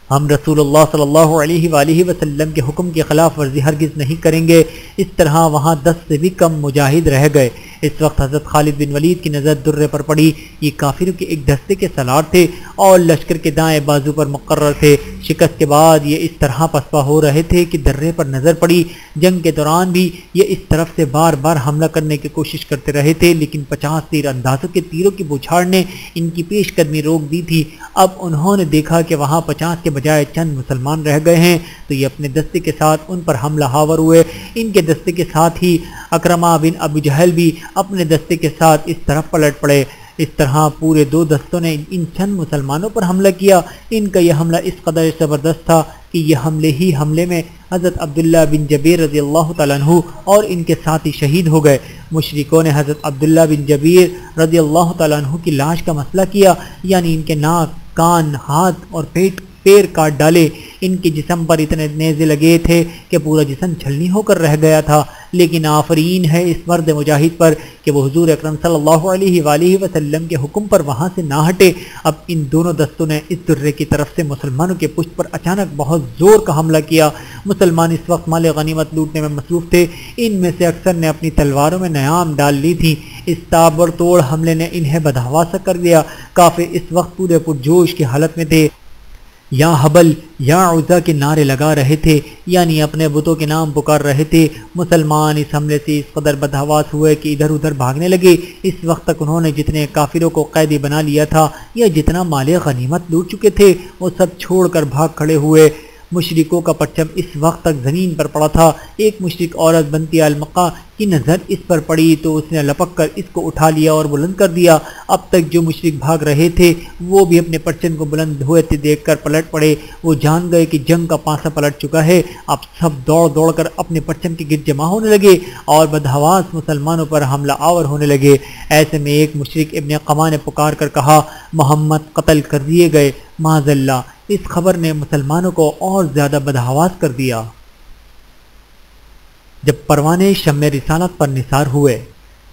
ہم رسول اللہ صلی اللہ علیہ وآلہ وسلم کے حکم کی خلاف ورزی ہرگز نہیں کریں گے۔ اس طرح وہاں 10 سے بھی کم مجاہد رہ گئے۔ اس وقت حضرت خالد بن ولید کی نظر درے پر پڑی۔ یہ کافروں کے ایک دستے کے سالار تھے اور لشکر کے دائیں بازو پر مقرر تھے۔ شکست کے بعد یہ اس طرح پسپا ہو رہے تھے کہ درے پر نظر پڑی۔ جنگ کے دوران بھی یہ اس طرف سے بار بار حملہ کرنے کی کوشش کرتے رہے تھے لیکن 50 تیر اندازوں کے تیروں کی بوچھاڑ نے ان کی پیش قدمی روک دی تھی۔ اب انہوں نے دیکھا کہ وہاں 50 کے بجائے چند مسلمان رہ گئے ہیں تو یہ اپنے دستے کے ساتھ ان پر حملہ آور ہوئے۔ ان کے دستے کے ساتھ ہی اکرمہ بن ابو جہل بھی اپنے دستے کے ساتھ اس طرف پلٹ پڑے۔ اس طرح پورے 2 دستوں نے ان چند مسلمانوں پر حملہ کیا۔ ان کا یہ حملہ اس قدر زبردست تھا کہ یہ حملے میں حضرت عبداللہ بن جبیر رضی اللہ تعالیٰ عنہ اور ان کے ساتھی شہید ہو گئے۔ مشرکوں نے حضرت عبداللہ بن جبیر رضی اللہ تعالیٰ عنہ کی لاش کا مسئلہ کیا، یعنی ان کے ناک، کان، ہاتھ اور پیر کاٹ ڈالے۔ ان کے جسم پر اتنے نیزے لگے تھے کہ پورا جسم چھلنی ہو کر رہ گیا تھا، لیکن آفرین ہے اس مرد مجاہد پر کہ وہ حضور اکرم صلی اللہ علیہ وآلہ وسلم کے حکم پر وہاں سے نہ ہٹے۔ اب ان دونوں دستوں نے اس درے کی طرف سے مسلمانوں کے پشت پر اچانک بہت زور کا حملہ کیا۔ مسلمان اس وقت مال غنیمت لوٹنے میں مصروف تھے۔ ان میں سے اکثر نے اپنی تلواروں میں نیام ڈال لی تھی۔ اس تابڑ توڑ حملے نے انہیں بدحواسہ کر دیا۔ کافر اس وقت پورے پرجوش کی حالت میں تھے، یا حبل یا عزا کے نعرے لگا رہے تھے، یعنی اپنے بتوں کے نام پکار رہے تھے۔ مسلمان اس حملے سے اس قدر بدحواس ہوئے کہ ادھر ادھر بھاگنے لگے۔ اس وقت تک انہوں نے جتنے کافروں کو قیدی بنا لیا تھا یا جتنا مال غنیمت لوٹ چکے تھے وہ سب چھوڑ کر بھاگ کھڑے ہوئے۔ مشرکوں کا پرچم اس وقت تک زمین پر پڑا تھا۔ ایک مشرک عورت بنتی المقا کی نظر اس پر پڑی تو اس نے لپک کر اس کو اٹھا لیا اور بلند کر دیا۔ اب تک جو مشرک بھاگ رہے تھے وہ بھی اپنے پرچم کو بلند ہوتے دیکھ کر پلٹ پڑے۔ وہ جان گئے کہ جنگ کا پانسا پلٹ چکا ہے۔ اب سب دوڑ دوڑ کر اپنے پرچم کے گرد جمع ہونے لگے اور بدحواس مسلمانوں پر حملہ آور ہونے لگے۔ ایسے میں ایک مشرک ابن قما نے پکار کر کہا، محمد قتل کر دیے گئے معاذ اللہ۔ اس خبر نے مسلمانوں کو اور زیادہ بدحواس کر دیا۔ جب پروانے شمع رسالت پر نثار ہوئے،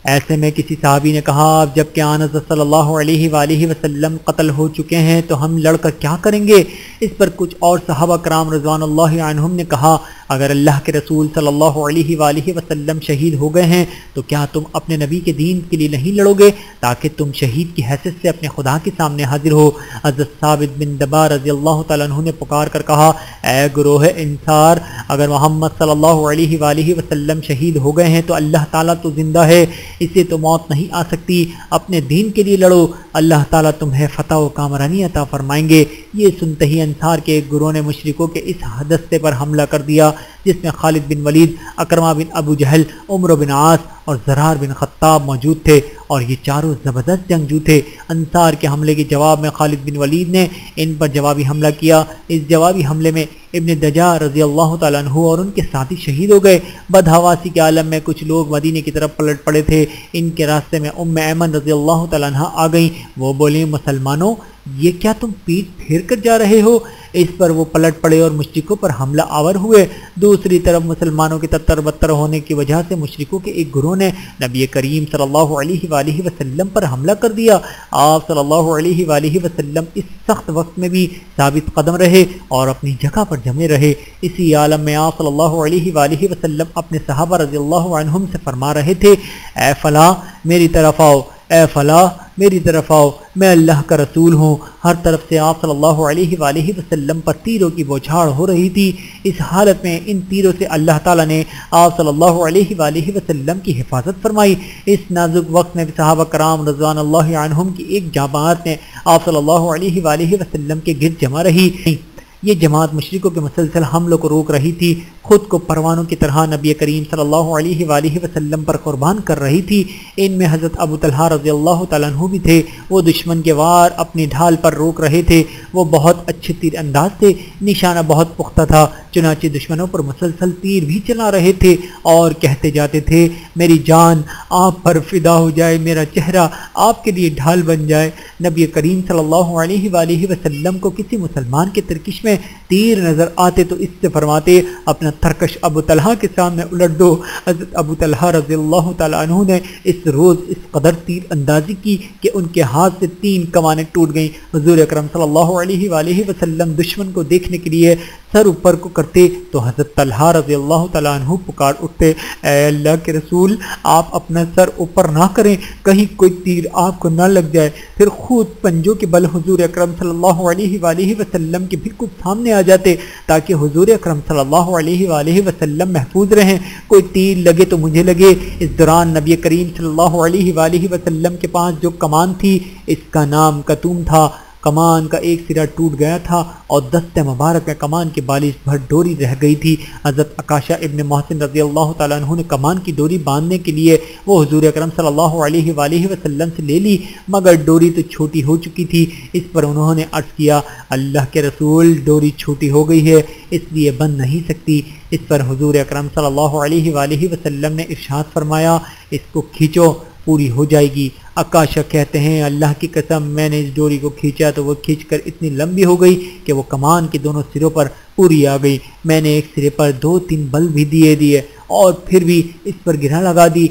ایسے میں کسی صحابی نے کہا، جب کہ آن حضرت صلی اللہ علیہ وآلہ وسلم قتل ہو چکے ہیں تو ہم لڑ کر کیا کریں گے؟ اس پر کچھ اور صحابہ کرام رضوان اللہ عنہم نے کہا، اگر اللہ کے رسول صلی اللہ علیہ وآلہ وسلم شہید ہو گئے ہیں تو کیا تم اپنے نبی کے دین کے لیے نہیں لڑو گے تاکہ تم شہید کی حیثیت سے اپنے خدا کے سامنے حاضر ہو؟ حضرت ثابت بن دبا رضی اللہ تعالیٰ عنہ نے پکار کر کہا، اے گروہ انصار، اگر محمد صلی اللہ علیہ وآلہ وسلم شہید ہو گئے ہیں تو اللہ تعالیٰ تو زندہ ہے، اسے تو موت نہیں آ سکتی، اپنے دین کے لیے لڑو، اللہ تعالیٰ تمہیں فتح و کامرانی عطا فرمائیں گے۔ یہ سنتے ہی انصار کے ایک گروہ نے مشرکوں کے اس دستے پر حملہ کر دیا جس میں خالد بن ولید، اکرمہ بن ابو جہل، عمرو بن عاص اور زرار بن خطاب موجود تھے، اور یہ چاروں زبردست جنگجو تھے۔ انصار کے حملے کے جواب میں خالد بن ولید نے ان پر جوابی حملہ کیا۔ اس جوابی حملے میں ابن دجا رضی اللہ تعالیٰ عنہ اور ان کے ساتھی شہید ہو گئے۔ بدحواسی کے عالم میں کچھ لوگ مدینے کی طرف پلٹ پڑے تھے۔ ان کے راستے میں ایمن رضی اللہ تعالیٰ عنہ آ گئیں۔ وہ بولیں، مسلمانوں، یہ کیا تم پیٹ پھیر کر جا رہے ہو؟ اس پر وہ پلٹ پڑے اور مشرکوں پر حملہ آور ہوئے۔ دوسری طرف مسلمانوں کے تتر بتر ہونے کی وجہ سے مشرکوں کے ایک گروہ نے نبی کریم صلی اللہ علیہ وآلہ وسلم پر حملہ کر دیا۔ آپ صلی اللہ علیہ وآلہ وسلم اس سخت وقت میں بھی ثابت قدم رہے اور اپنی جگہ پر جمے رہے۔ اسی عالم میں آپ صلی اللہ علیہ وآلہ وسلم اپنے صحابہ رضی اللہ عنہم سے فرما رہے تھے، اے فلاں میری طرف آؤ، اے فلاں میری طرف آؤ، میں اللہ کا رسول ہوں۔ ہر طرف سے آپ صلی اللہ علیہ وآلہ وسلم پر تیروں کی بوچھاڑ ہو رہی تھی۔ اس حالت میں ان تیروں سے اللہ تعالیٰ نے آپ صلی اللہ علیہ وآلہ وسلم کی حفاظت فرمائی۔ اس نازک وقت میں صحابہ کرام رضوان اللہ عنہم کی ایک جماعت نے آپ صلی اللہ علیہ وآلہ وسلم کے گرد جمع رہی۔ یہ جماعت مشرکوں کے مسلسل حملوں کو روک رہی تھی، خود کو پروانوں کی طرح نبی کریم صلی اللہ علیہ وآلہ وسلم پر قربان کر رہی تھی۔ ان میں حضرت ابو طلحہ رضی اللہ تعالیٰ عنہ بھی تھے۔ وہ دشمن کے وار اپنی ڈھال پر روک رہے تھے۔ وہ بہت اچھے تیر انداز تھے، نشانہ بہت پختہ تھا، چنانچہ دشمنوں پر مسلسل تیر بھی چلا رہے تھے اور کہتے جاتے تھے، میری جان آپ پر فدا ہو جائے، میرا چہرہ آپ کے لیے ڈھال بن جائے۔ نبی کریم صلی اللہ علیہ وآلہ وسلم کو کسی مسلمان کے ترکش میں تیر نظر آتے تو اس سے فرماتے، اپنا ترکش ابو طلحہ کے سامنے الٹ دو۔ حضرت ابو طلحہ رضی اللہ تعالیٰ عنہ نے اس روز اس قدر تیر اندازی کی کہ ان کے ہاتھ سے 3 کمانیں ٹوٹ گئیں۔ حضور اکرم صلی اللہ علیہ وآلہ وسلم دشمن کو دیکھنے کے لیے سر اوپر کو کرتے تو حضرت طلحہ رضی اللہ تعالیٰ عنہ پکار اٹھتے، اے اللہ کے رسول، آپ اپنا سر اوپر نہ کریں، کہیں کوئی تیر آپ کو نہ لگ جائے۔ پھر خود پنجوں کے بل حضور اکرم صلی اللہ علیہ وآلہ وسلم کے بالکل سامنے آ جاتے تاکہ حضور اکرم صلی اللہ علیہ وآلہ وسلم محفوظ رہیں، کوئی تیر لگے تو مجھے لگے۔ اس دوران نبی کریم صلی اللہ علیہ وآلہ وسلم کے پاس جو کمان تھی اس کا نام کتوم تھا۔ کمان کا ایک سرا ٹوٹ گیا تھا اور دست مبارک میں کمان کی بالش بھر ڈوری رہ گئی تھی۔ حضرت عکاشہ ابن محسن رضی اللہ تعالیٰ عنہ نے کمان کی ڈوری باندھنے کے لیے وہ حضور اکرم صلی اللہ علیہ وآلہ وسلم سے لے لی، مگر ڈوری تو چھوٹی ہو چکی تھی۔ اس پر انہوں نے عرض کیا، اللہ کے رسول، ڈوری چھوٹی ہو گئی ہے، اس لیے بند نہیں سکتی۔ اس پر حضور اکرم صلی اللہ علیہ وآلہ وسلم نے ارشاد فرمایا، اس کو کھینچو، پوری ہو جائے گی۔ عکاشہ کہتے ہیں، اللہ کی قسم میں نے اس ڈوری کو کھینچا تو وہ کھینچ کر اتنی لمبی ہو گئی کہ وہ کمان کے دونوں سروں پر پوری آ گئی۔ میں نے ایک سرے پر 2-3 بل بھی دیے اور پھر بھی اس پر گرہ لگا دی۔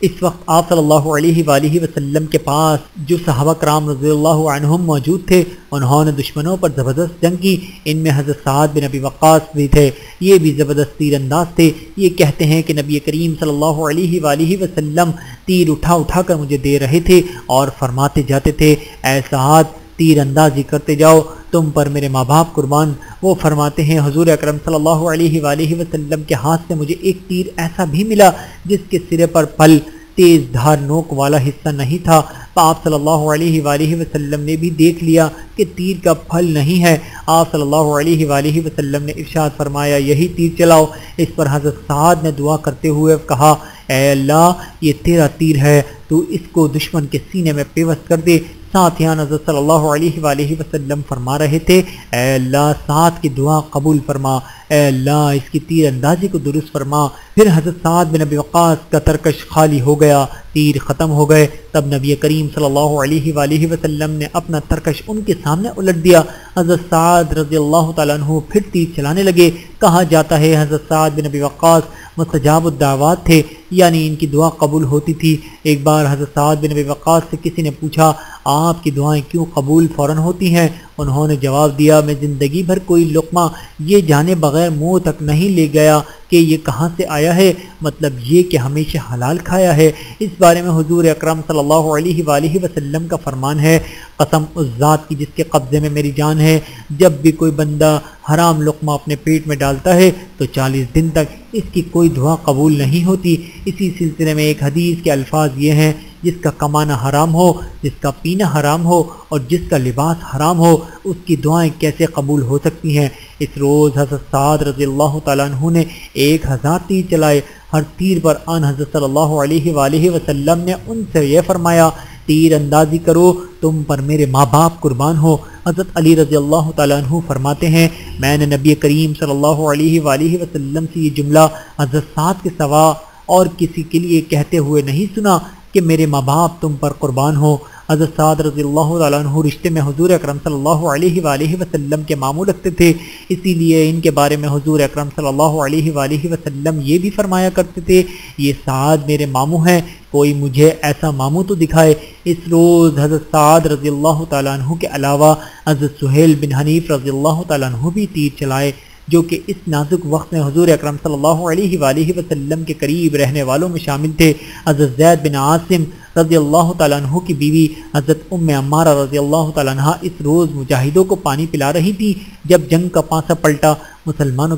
اس وقت آپ صلی اللہ علیہ وآلہ وسلم کے پاس جو صحابہ کرام رضی اللہ عنہم موجود تھے انہوں نے دشمنوں پر زبردست جنگ کی۔ ان میں حضرت سعد بن ابی وقاص بھی تھے، یہ بھی زبردست تیر انداز تھے۔ یہ کہتے ہیں کہ نبی کریم صلی اللہ علیہ وآلہ وسلم تیر اٹھا کر مجھے دے رہے تھے اور فرماتے جاتے تھے، اے سعد تیر اندازی کرتے جاؤ، تم پر میرے ماں باپ قربان۔ وہ فرماتے ہیں، حضور اکرم صلی اللہ علیہ وآلہ وسلم کے ہاتھ سے مجھے ایک تیر ایسا بھی ملا جس کے سرے پر پل تیز دھار نوک والا حصہ نہیں تھا۔ آپ صلی اللہ علیہ وآلہ وسلم نے بھی دیکھ لیا کہ تیر کا پھل نہیں ہے۔ آپ صلی اللہ علیہ وآلہ وسلم نے ارشاد فرمایا یہی تیر چلاؤ۔ اس پر حضرت سعد نے دعا کرتے ہوئے کہا اے اللہ یہ تیرا تیر ہے، تو اس کو دشمن کے سینے میں پیوست کر دے۔ ساتھیان حضرت صلی اللہ علیہ وآلہ وسلم فرما رہے تھے اے اللہ سعد کی دعا قبول فرما، اے اللہ اس کی تیر اندازی کو درست فرما۔ پھر حضرت سعد بن ابی وقاص کا ترکش خالی ہو گیا، تیر ختم ہو گئے۔ تب نبی کریم صلی اللہ علیہ وآلہ وسلم نے اپنا ترکش ان کے سامنے الٹ دیا۔ حضرت سعد رضی اللہ تعالیٰ عنہ پھر تیر چلانے لگے۔ کہا جاتا ہے حضرت سعد بن ابی وقاص مستجاب الدعوات تھے، یعنی ان کی دعا قبول ہوتی تھی۔ ایک بار حضرت سعد بن ابی وقاص سے کسی نے پوچھا آپ کی دعائیں کیوں قبول فوراً ہوتی ہیں؟ انہوں نے جواب دیا میں زندگی بھر کوئی لقمہ یہ جانے بغیر منہ تک نہیں لے گیا کہ یہ کہاں سے آیا ہے، مطلب یہ کہ ہمیشہ حلال کھایا ہے۔ اس بارے میں حضور اکرم صلی اللہ علیہ وآلہ وسلم کا فرمان ہے قسم اس ذات کی جس کے قبضے میں میری جان ہے، جب بھی کوئی بندہ حرام لقمہ اپنے پیٹ میں ڈالتا ہے تو 40 دن تک اس کی کوئی دعا قبول نہیں ہوتی۔ اسی سلسلے میں ایک حدیث کے الفاظ یہ ہیں جس کا کمانا حرام ہو، جس کا پینا حرام ہو اور جس کا لباس حرام ہو اس کی دعائیں کیسے قبول ہو سکتی ہیں؟ اس روز حضرت سعد رضی اللہ تعالیٰ عنہ نے 1000 تیر چلائے۔ ہر تیر پر آن حضرت صلی اللہ علیہ وآلہ وسلم نے ان سے یہ فرمایا تیر اندازی کرو تم پر میرے ماں باپ قربان ہو۔ حضرت علی رضی اللہ تعالیٰ عنہ فرماتے ہیں میں نے نبی کریم صلی اللہ علیہ وآلہ وسلم سے یہ جملہ حضرت سعد کے سوا اور کسی کے لیے کہتے ہوئے نہیں سنا کہ میرے ماں باپ تم پر قربان ہو۔ حضرت سعد رضی اللہ تعالیٰ عنہ رشتے میں حضور اکرم صلی اللہ علیہ وآلہ وسلم کے ماموں لگتے تھے، اسی لیے ان کے بارے میں حضور اکرم صلی اللہ علیہ وآلہ وسلم یہ بھی فرمایا کرتے تھے یہ سعد میرے ماموں ہیں، کوئی مجھے ایسا ماموں تو دکھائے۔ اس روز حضرت سعد رضی اللہ تعالیٰ عنہ کے علاوہ حضرت سہیل بن حنیف رضی اللہ تعالیٰ عنہ بھی تیر چلائے، جو کہ اس نازک وقت میں حضور اکرم صلی اللہ علیہ وآلہ وسلم کے قریب رہنے والوں میں شامل تھے۔ حضرت زید بن عاصم رضی اللہ تعالیٰ عنہ کی بیوی حضرت ام عمارہ رضی اللہ تعالیٰ عنہ اس روز مجاہدوں کو پانی پلا رہی تھی جب جنگ کا پانسا پلٹا، مسلمانوں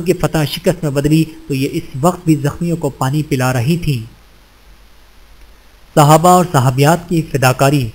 کی فتح شکست میں بدلی تو یہ اس وقت بھی زخمیوں کو پانی پلا رہی تھی۔ صحابہ اور صحابیات کی فداکاری۔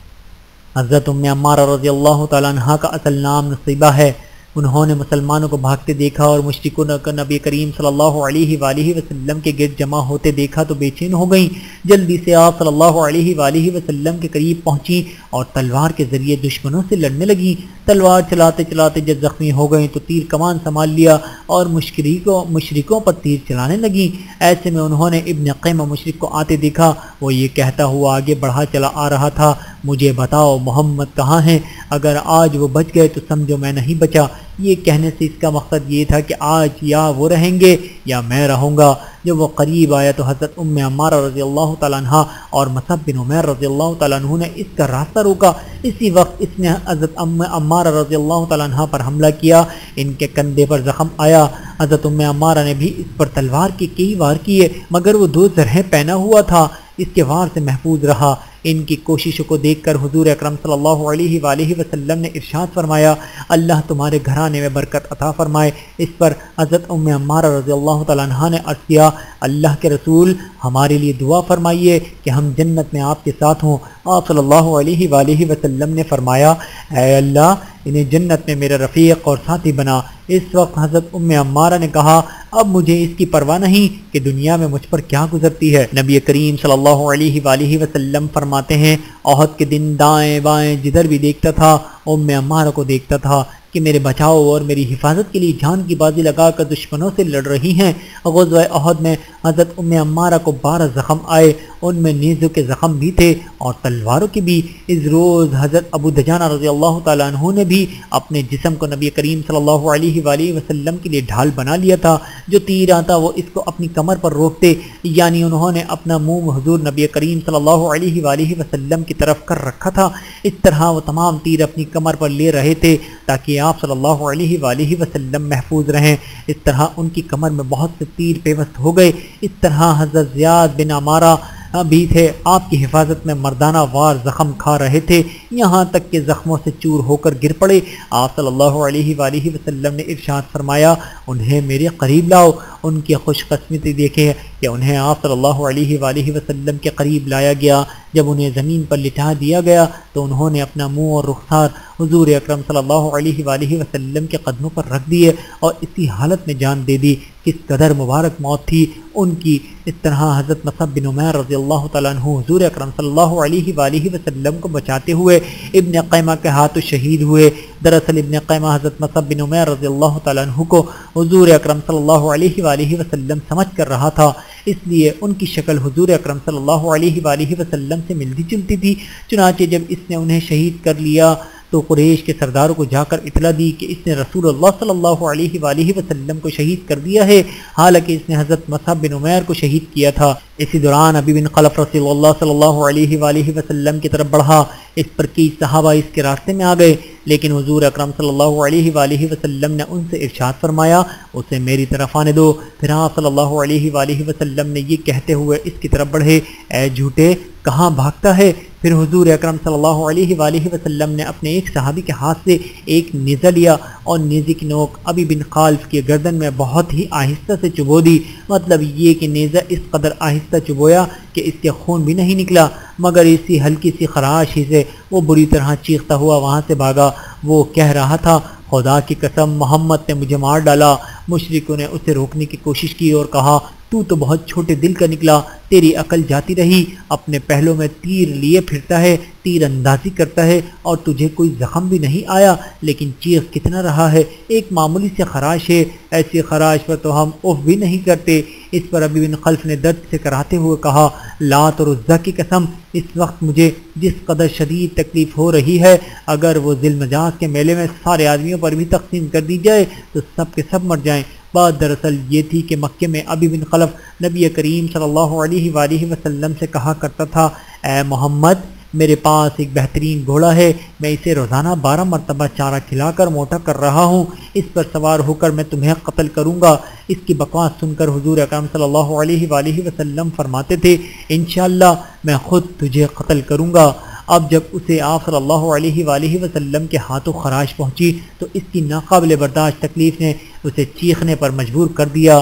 حضرت ام عمارہ رضی اللہ تعالیٰ عنہ کا اصل نام نصیبہ ہے۔ انہوں نے مسلمانوں کو بھاگتے دیکھا اور مشرکوں کو نبی کریم صلی اللہ علیہ وآلہ وسلم کے گرد جمع ہوتے دیکھا تو بے چین ہو گئیں۔ جلدی سے آپ صلی اللہ علیہ وآلہ وسلم کے قریب پہنچیں اور تلوار کے ذریعے دشمنوں سے لڑنے لگیں۔ تلوار چلاتے چلاتے جب زخمی ہو گئیں تو تیر کمان سنبھال لیا اور مشرکوں پر تیر چلانے لگیں۔ ایسے میں انہوں نے ابن قیمہ مشرک کو آتے دیکھا، وہ یہ کہتا ہوا آگے بڑھا چلا آ رہا تھا مجھے بتاؤ محمد کہاں ہیں، اگر آج وہ بچ گئے تو سمجھو میں نہیں بچا۔ یہ کہنے سے اس کا مقصد یہ تھا کہ آج یا وہ رہیں گے یا میں رہوں گا۔ جب وہ قریب آیا تو حضرت ام عمارہ رضی اللہ تعالیٰ عنہ اور مصعب بن عمیر رضی اللہ تعالیٰ عنہ نے اس کا راستہ روکا۔ اسی وقت اس نے حضرت ام عمارہ رضی اللہ تعالیٰ عنہ پر حملہ کیا، ان کے کندھے پر زخم آیا۔ حضرت ام عمارہ نے بھی اس پر تلوار کے کئی وار کیے مگر وہ 2 زرہیں پہنا ہوا تھا، اس کے وار سے محفوظ رہا۔ ان کی کوششوں کو دیکھ کر حضور اکرم صلی اللہ علیہ وآلہ وسلم نے ارشاد فرمایا اللہ تمہارے گھرانے میں برکت عطا فرمائے۔ اس پر حضرت ام عمارہ رضی اللہ تعالیٰ عنہ نے عرض کیا اللہ کے رسول ہمارے لیے دعا فرمائیے کہ ہم جنت میں آپ کے ساتھ ہوں۔ آپ صلی اللہ علیہ وآلہ وسلم نے فرمایا اے اللہ انہیں جنت میں میرا رفیق اور ساتھی بنا۔ اس وقت حضرت ام عمارہ نے کہا اب مجھے اس کی پرواہ نہیں کہ دنیا میں مجھ پر کیا گزرتی ہے۔ نبی کریم صلی اللہ علیہ وآلہ وسلم فرماتے ہیں احد کے دن دائیں بائیں جدھر بھی دیکھتا تھا ام عمارہ کو دیکھتا تھا کہ میرے بچاؤ اور میری حفاظت کے لیے جان کی بازی لگا کر دشمنوں سے لڑ رہی ہیں۔ غزوہ احد میں حضرت ام عمارہ کو 12 زخم آئے، ان میں نیزوں کے زخم بھی تھے اور تلواروں کے بھی۔ اس روز حضرت ابو دجانہ رضی اللہ تعالیٰ عنہ نے بھی اپنے جسم کو نبی کریم صلی اللہ علیہ وآلہ وسلم کے لیے ڈھال بنا لیا تھا، جو تیر آتا وہ اس کو اپنی کمر پر روکتے، یعنی انہوں نے اپنا منہ حضور نبی کریم صلی اللہ علیہ وآلہ وسلم کی طرف کر رکھا تھا۔ اس طرح وہ تمام تیر اپنی کمر پر لے رہے تھے تاکہ آپ صلی اللہ علیہ وآلہ وسلم محفوظ رہیں۔ اس طرح ان کی کمر میں بہت سے تیر پیوست ہو گئے۔ اس طرح حضرت زیاد بن عمارہ بھی تھے، آپ کی حفاظت میں مردانہ وار زخم کھا رہے تھے، یہاں تک کہ زخموں سے چور ہو کر گر پڑے۔ آپ صلی اللہ علیہ وآلہ وسلم نے ارشاد فرمایا، انہیں میرے قریب لاؤ۔ ان کی خوش قسمتی دیکھے کہ انہیں آپ صلی اللہ علیہ وآلہ وسلم کے قریب لایا گیا۔ جب انہیں زمین پر لٹا دیا گیا تو انہوں نے اپنا منہ اور رخسار حضور اکرم صلی اللہ علیہ وآلہ وسلم کے قدموں پر رکھ دیے اور اسی حالت میں جان دے دی۔ کس قدر مبارک موت تھی ان کی۔ اس طرح حضرت مصعب بن عمیر رضی اللہ تعالیٰ عنہ حضور اکرم صلی اللہ علیہ وآلہ وسلم کو بچاتے ہوئے ابن قیمہ کے ہاتھوں شہید ہوئے۔ دراصل ابن قیمہ حضرت مصعب بن عمیر رضی اللہ تعالیٰ عنہ کو حضور اکرم صلی اللہ علیہ وآلہ وسلم سمجھ کر رہا تھا، اس لیے ان کی شکل حضور اکرم صلی اللہ علیہ وآلہ وسلم سے ملتی جلتی تھی۔ چنانچہ جب اس نے انہیں شہید کر لیا تو قریش کے سرداروں کو جا کر اطلاع دی کہ اس نے رسول اللہ صلی اللہ علیہ وآلہ وسلم کو شہید کر دیا ہے، حالانکہ اس نے حضرت مصعب بن عمیر کو شہید کیا تھا۔ اسی دوران ابی بن خلف رسول اللہ صلی اللہ علیہ وآلہ وسلم کی طرف بڑھا، اس پر کئی صحابہ اس کے راستے میں آ گئے، لیکن حضور اکرم صلی اللہ علیہ وآلہ وسلم نے ان سے ارشاد فرمایا، اسے میری طرف آنے دو۔ پھر آپ صلی اللہ علیہ وآلہ وسلم نے یہ کہتے ہوئے اس کی طرف بڑھے، اے جھوٹے کہاں بھاگتا ہے؟ پھر حضور اکرم صلی اللہ علیہ وآلہ وسلم نے اپنے ایک صحابی کے ہاتھ سے ایک نیزہ لیا اور نیزے کی نوک ابی بن خالف کی گردن میں بہت ہی آہستہ سے چبو دی۔ مطلب یہ کہ نیزہ اس قدر آہستہ چبویا کہ اس کے خون بھی نہیں نکلا، مگر اسی ہلکی سی خراش ہی سے وہ بری طرح چیختا ہوا وہاں سے بھاگا۔ وہ کہہ رہا تھا، خدا کی قسم محمد نے مجھے مار ڈالا۔ مشرکوں نے اسے روکنے کی کوشش کی اور کہا، تو بہت چھوٹے دل کا نکلا، تیری عقل جاتی رہی، اپنے پہلوں میں تیر لیے پھرتا ہے، تیر اندازی کرتا ہے اور تجھے کوئی زخم بھی نہیں آیا، لیکن چیخ کتنا رہا ہے، ایک معمولی سے خراش ہے، ایسی خراش پر تو ہم اف بھی نہیں کرتے۔ اس پر ابی بن خلف نے درد سے کراتے ہوئے کہا، لات اور عزا کی قسم، اس وقت مجھے جس قدر شدید تکلیف ہو رہی ہے، اگر وہ ذی المجاز کے میلے میں سارے آدمیوں پر بھی تقسیم کر دی جائے تو سب کے سب مر جائیں۔ بات دراصل یہ تھی کہ مکے میں ابی بن خلف نبی کریم صلی اللہ علیہ وآلہ وسلم سے کہا کرتا تھا، اے محمد میرے پاس ایک بہترین گھوڑا ہے، میں اسے روزانہ 12 مرتبہ چارہ کھلا کر موٹا کر رہا ہوں، اس پر سوار ہو کر میں تمہیں قتل کروں گا۔ اس کی بکواس سن کر حضور اکرم صلی اللہ علیہ وآلہ وسلم فرماتے تھے، انشاءاللہ میں خود تجھے قتل کروں گا۔ اب جب اسے آپ صلی اللہ علیہ وآلہ وسلم کے ہاتھوں خراش پہنچی تو اس کی ناقابل برداشت تکلیف نے اسے چیخنے پر مجبور کر دیا۔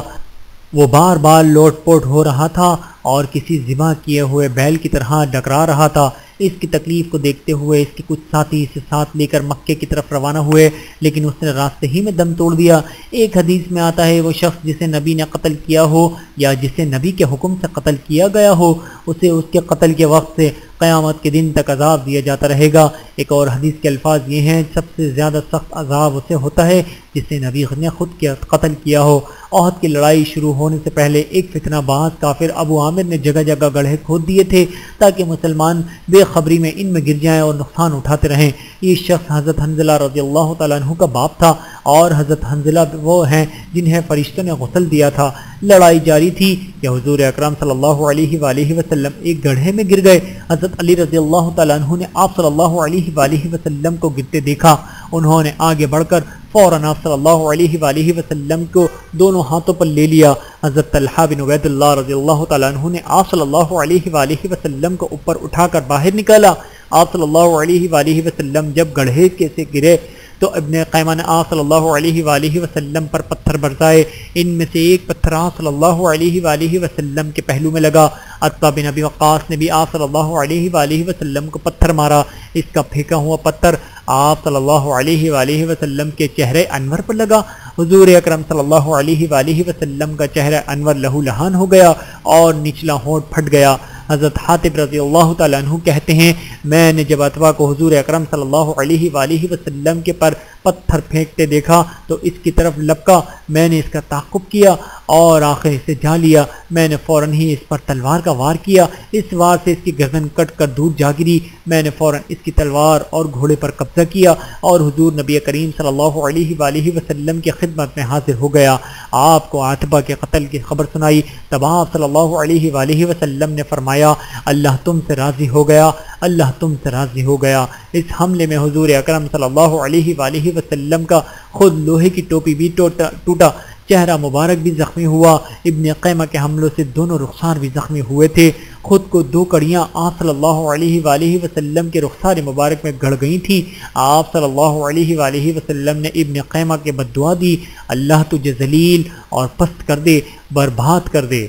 وہ بار بار لوٹ پوٹ ہو رہا تھا اور کسی ذبح کیے ہوئے بیل کی طرح ڈکرا رہا تھا۔ اس کی تکلیف کو دیکھتے ہوئے اس کے کچھ ساتھی اسے ساتھ لے کر مکے کی طرف روانہ ہوئے، لیکن اس نے راستے ہی میں دم توڑ دیا۔ ایک حدیث میں آتا ہے، وہ شخص جسے نبی نے قتل کیا ہو یا جسے نبی کے حکم سے قتل کیا گیا ہو، اسے اس کے قتل کے وقت سے قیامت کے دن تک عذاب دیا جاتا رہے گا۔ ایک اور حدیث کے الفاظ یہ ہیں، سب سے زیادہ سخت عذاب اسے ہوتا ہے جسے نبی نے خود قتل کیا ہو۔ احد کی لڑائی شروع ہونے سے پہلے ایک فتنہ باز کافر ابو عامر نے جگہ جگہ گڑھے کھود دیے تھے تاکہ مسلمان بے خبری میں ان میں گر جائیں اور نقصان اٹھاتے رہیں۔ یہ شخص حضرت حنظلہ رضی اللہ تعالیٰ عنہ کا باپ تھا، اور حضرت حنظلہ وہ ہیں جنہیں فرشتوں نے غسل دیا تھا۔ لڑائی جاری تھی کہ حضور اکرم صلی اللہ علیہ وآلہ وسلم ایک گڑھے میں گر گئے۔ حضرت علی رضی اللہ تعالیٰ عنہ نے آپ صلی اللہ علیہ وآلہ وسلم کو گرتے دیکھا، انہوں نے آگے بڑھ کر فوراً آپ صلی اللہ علیہ وآلہ وسلم کو دونوں ہاتھوں پر لے لیا۔ حضرت طلحہ بن عبید اللہ رضی اللہ تعالیٰ عنہ نے آپ صلی اللہ علیہ وآلہ وسلم کو اوپر اٹھا کر باہر نکالا۔ آپ صلی اللہ علیہ وآلہ وسلم جب گڑھے کے سے گرے تو ابن قیمہ نے آپ صلی اللہ علیہ وآلہ وسلم پر پتھر برسائے، ان میں سے ایک پتھر آپ صلی اللہ علیہ وآلہ وسلم کے پہلو میں لگا۔ عتبہ بن ابی وقاص نے بھی آپ صلی اللہ علیہ وآلہ وسلم کو پتھر مارا، اس کا پھینکا ہوا پتھر آپ صلی اللہ علیہ وآلہ وسلم کے چہرے انور پر لگا۔ حضور اکرم صلی اللہ علیہ وآلہ وسلم کا چہرہ انور لہو لہان ہو گیا اور نچلا ہونٹ پھٹ گیا۔ حضرت حاتب رضی اللہ تعالیٰ عنہ کہتے ہیں، میں نے جب عتبہ کو حضور اکرم صلی اللہ علیہ وآلہ وسلم کے پر پتھر پھینکتے دیکھا تو اس کی طرف لپکا، میں نے اس کا تعقب کیا اور آخر اسے جا لیا۔ میں نے فوراً ہی اس پر تلوار کا وار کیا، اس وار سے اس کی گردن کٹ کر دور جا گری۔ میں نے فوراً اس کی تلوار اور گھوڑے پر قبضہ کیا اور حضور نبی کریم صلی اللہ علیہ وآلہ وسلم کی خدمت میں حاضر ہو گیا۔ آپ کو عتبہ کے قتل کی خبر سنائی، تب آپ صلی اللہ علیہ وآلہ وسلم نے فرمایا، اللہ تم سے راضی ہو گیا، اللہ تم سے راضی ہو گیا۔ اس حملے میں حضور اکرم صلی اللہ علیہ وآلہ وسلم کا خود لوہے کی ٹوپی بھی ٹوٹا، چہرہ مبارک بھی زخمی ہوا۔ ابن قیمہ کے حملوں سے دونوں رخسار بھی زخمی ہوئے تھے۔ خود کو 2 کڑیاں آپ صلی اللہ علیہ وآلہ وسلم کے رخسار مبارک میں گڑ گئی تھیں۔ آپ صلی اللہ علیہ وآلہ وسلم نے ابن قیمہ کے بددعا دی، اللہ تجھے ذلیل اور پست کر دے، برباد کر دے۔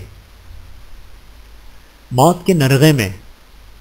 موت کے نرغے میں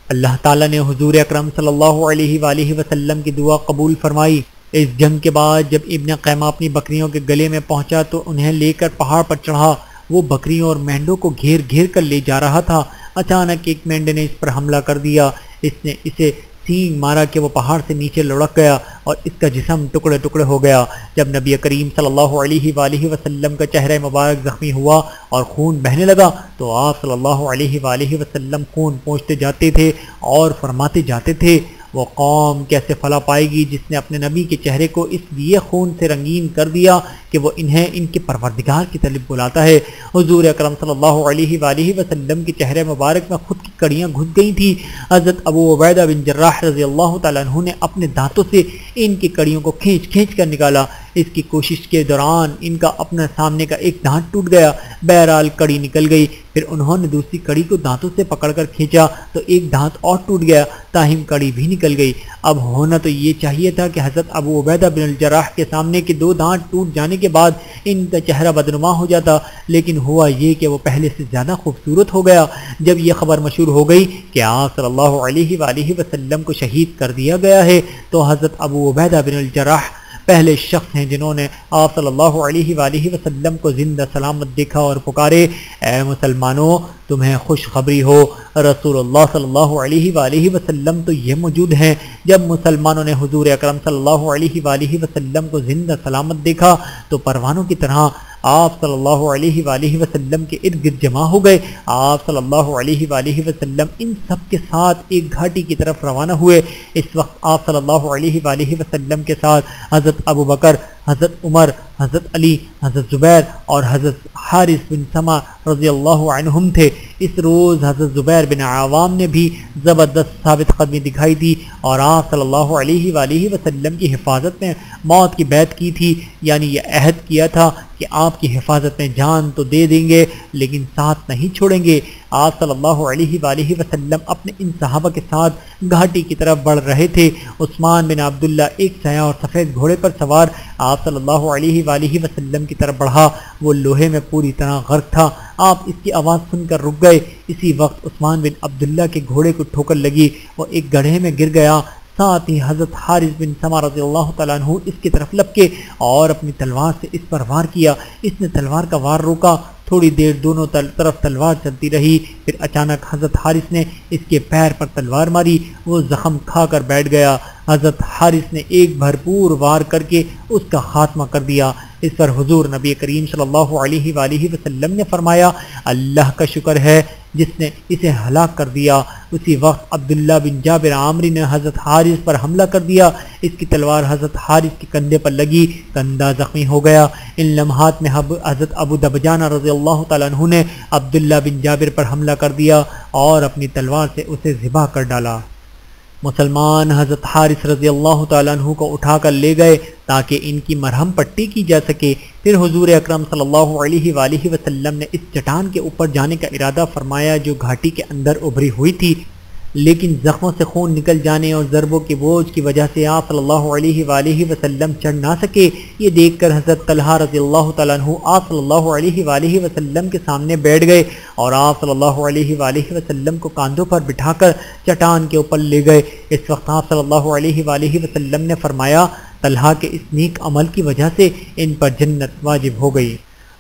اللہ تعالیٰ نے حضور اکرم صلی اللہ علیہ وآلہ وسلم کی دعا قبول فرمائی۔ اس جنگ کے بعد جب ابن قیمہ اپنی بکریوں کے گلے میں پہنچا تو انہیں لے کر پہاڑ پر چڑھا۔ وہ بکریوں اور مینڈوں کو گھیر گھیر کر لے جا رہا تھا۔ اچانک ایک مینڈے نے اس پر حملہ کر دیا۔ اس نے اسے سینگ مارا کہ وہ پہاڑ سے نیچے لڑک گیا اور اس کا جسم ٹکڑے ٹکڑے ہو گیا۔ جب نبی کریم صلی اللہ علیہ وآلہ وسلم کا چہرہ مبارک زخمی ہوا اور خون بہنے لگا تو آپ صلی اللہ علیہ وآلہ وسلم خون پونچھتے جاتے تھے اور فرماتے جاتے تھے، وہ قوم کیسے فلاح پائے گی جس نے اپنے نبی کے چہرے کو اس لیے خون سے رنگین کر دیا کہ وہ انہیں ان کے پروردگار کی طرف بلاتا ہے۔ حضور اکرم صلی اللہ علیہ وآلہ وسلم کے چہرے مبارک میں خود کی کڑیاں گھس گئی تھیں۔ حضرت ابو عبیدہ بن جراح رضی اللہ تعالیٰ عنہ نے اپنے دانتوں سے ان کی کڑیوں کو کھینچ کھینچ کر نکالا۔ اس کی کوشش کے دوران ان کا اپنا سامنے کا ایک دانت ٹوٹ گیا۔ بہرحال کڑی نکل گئی۔ پھر انہوں نے دوسری کڑی کو دانتوں سے پکڑ کر کھینچا تو ایک دانت اور ٹوٹ گیا، تاہم کڑی بھی نکل گئی۔ اب ہونا تو یہ چاہیے تھا کہ حضرت ابو عبیدہ بن الجراح کے سامنے کے 2 دانت ٹوٹ جانے کے بعد ان کا چہرہ بدنما ہو جاتا، لیکن ہوا یہ کہ وہ پہلے سے زیادہ خوبصورت ہو گیا۔ جب یہ خبر مشہور ہو گئی کہ آپ صلی اللہ علیہ وآلہ وسلم کو شہید کر دیا گیا ہے تو حضرت ابو عبیدہ بن الجراح پہلے شخص ہیں جنہوں نے آپ صلی اللہ علیہ وآلہ وسلم کو زندہ سلامت دیکھا اور پکارے، اے مسلمانوں تمہیں خوشخبری ہو، رسول اللہ صلی اللہ علیہ وآلہ وسلم تو یہ موجود ہیں۔ جب مسلمانوں نے حضور اکرم صلی اللہ علیہ وآلہ وسلم کو زندہ سلامت دیکھا تو پروانوں کی طرح آپ صلی اللہ علیہ وآلہ وسلم کے ارد گرد جمع ہو گئے۔ آپ صلی اللہ علیہ وآلہ وسلم ان سب کے ساتھ ایک گھاٹی کی طرف روانہ ہوئے۔ اس وقت آپ صلی اللہ علیہ وآلہ وسلم کے ساتھ حضرت ابو بکر، حضرت عمر، حضرت علی، حضرت زبیر اور حضرت حارث بن سما رضی اللہ عنہم تھے۔ اس روز حضرت زبیر بن عوام نے بھی زبردست ثابت قدمی دکھائی دی اور آپ صلی اللہ علیہ وآلہ وسلم کی حفاظت میں موت کی بیعت کی تھی، یعنی یہ عہد کیا تھا کہ آپ کی حفاظت میں جان تو دے دیں گے لیکن ساتھ نہیں چھوڑیں گے۔ آپ صلی اللہ علیہ وآلہ وسلم اپنے ان صحابہ کے ساتھ گھاٹی کی طرف بڑھ رہے تھے۔ عثمان بن عبداللہ ایک سیاہ اور سفید گھوڑے پر سوار آپ صلی اللہ علیہ وآلہ وسلم کی طرف بڑھا۔ وہ لوہے میں پوری طرح غرق تھا۔ آپ اس کی آواز سن کر رک گئے۔ اسی وقت عثمان بن عبداللہ کے گھوڑے کو ٹھوکر لگی، وہ ایک گڑھے میں گر گیا۔ ساتھ ہی حضرت حارث بن سما رضی اللہ تعالیٰ عنہ اس کی طرف لپکے اور اپنی تلوار سے اس پر وار کیا۔ اس نے تلوار کا وار روکا۔ تھوڑی دیر دونوں طرف تلوار چلتی رہی، پھر اچانک حضرت حارث نے اس کے پیر پر تلوار ماری، وہ زخم کھا کر بیٹھ گیا۔ حضرت حارث نے ایک بھرپور وار کر کے اس کا خاتمہ کر دیا۔ اس پر حضور نبی کریم صلی اللہ علیہ وآلہ وسلم نے فرمایا، اللہ کا شکر ہے جس نے اسے ہلاک کر دیا۔ اسی وقت عبداللہ بن جابر عامری نے حضرت حارث پر حملہ کر دیا۔ اس کی تلوار حضرت حارث کے کندھے پر لگی، کندھا زخمی ہو گیا۔ ان لمحات میں حضرت ابو دبجانہ رضی اللہ تعالیٰ عنہ نے عبداللہ بن جابر پر حملہ کر دیا اور اپنی تلوار سے اسے ذبح کر ڈالا۔ مسلمان حضرت حارث رضی اللہ تعالیٰ عنہ کو اٹھا کر لے گئے تاکہ ان کی مرہم پٹی کی جا سکے۔ پھر حضور اکرم صلی اللہ علیہ وآلہ وسلم نے اس چٹان کے اوپر جانے کا ارادہ فرمایا جو گھاٹی کے اندر ابھری ہوئی تھی، لیکن زخموں سے خون نکل جانے اور ضربوں کے بوجھ کی وجہ سے آپ صلی اللہ علیہ وآلہ وسلم چڑھ نہ سکے۔ یہ دیکھ کر حضرت طلحہ رضی اللہ تعالیٰ عنہ آپ صلی اللہ علیہ وآلہ وسلم کے سامنے بیٹھ گئے اور آپ صلی اللہ علیہ وآلہ وسلم کو کاندھوں پر بٹھا کر چٹان کے اوپر لے گئے۔ اس وقت آپ صلی اللہ علیہ وآلہ وسلم نے فرمایا، طلحہ کے اس نیک عمل کی وجہ سے ان پر جنت واجب ہو گئی۔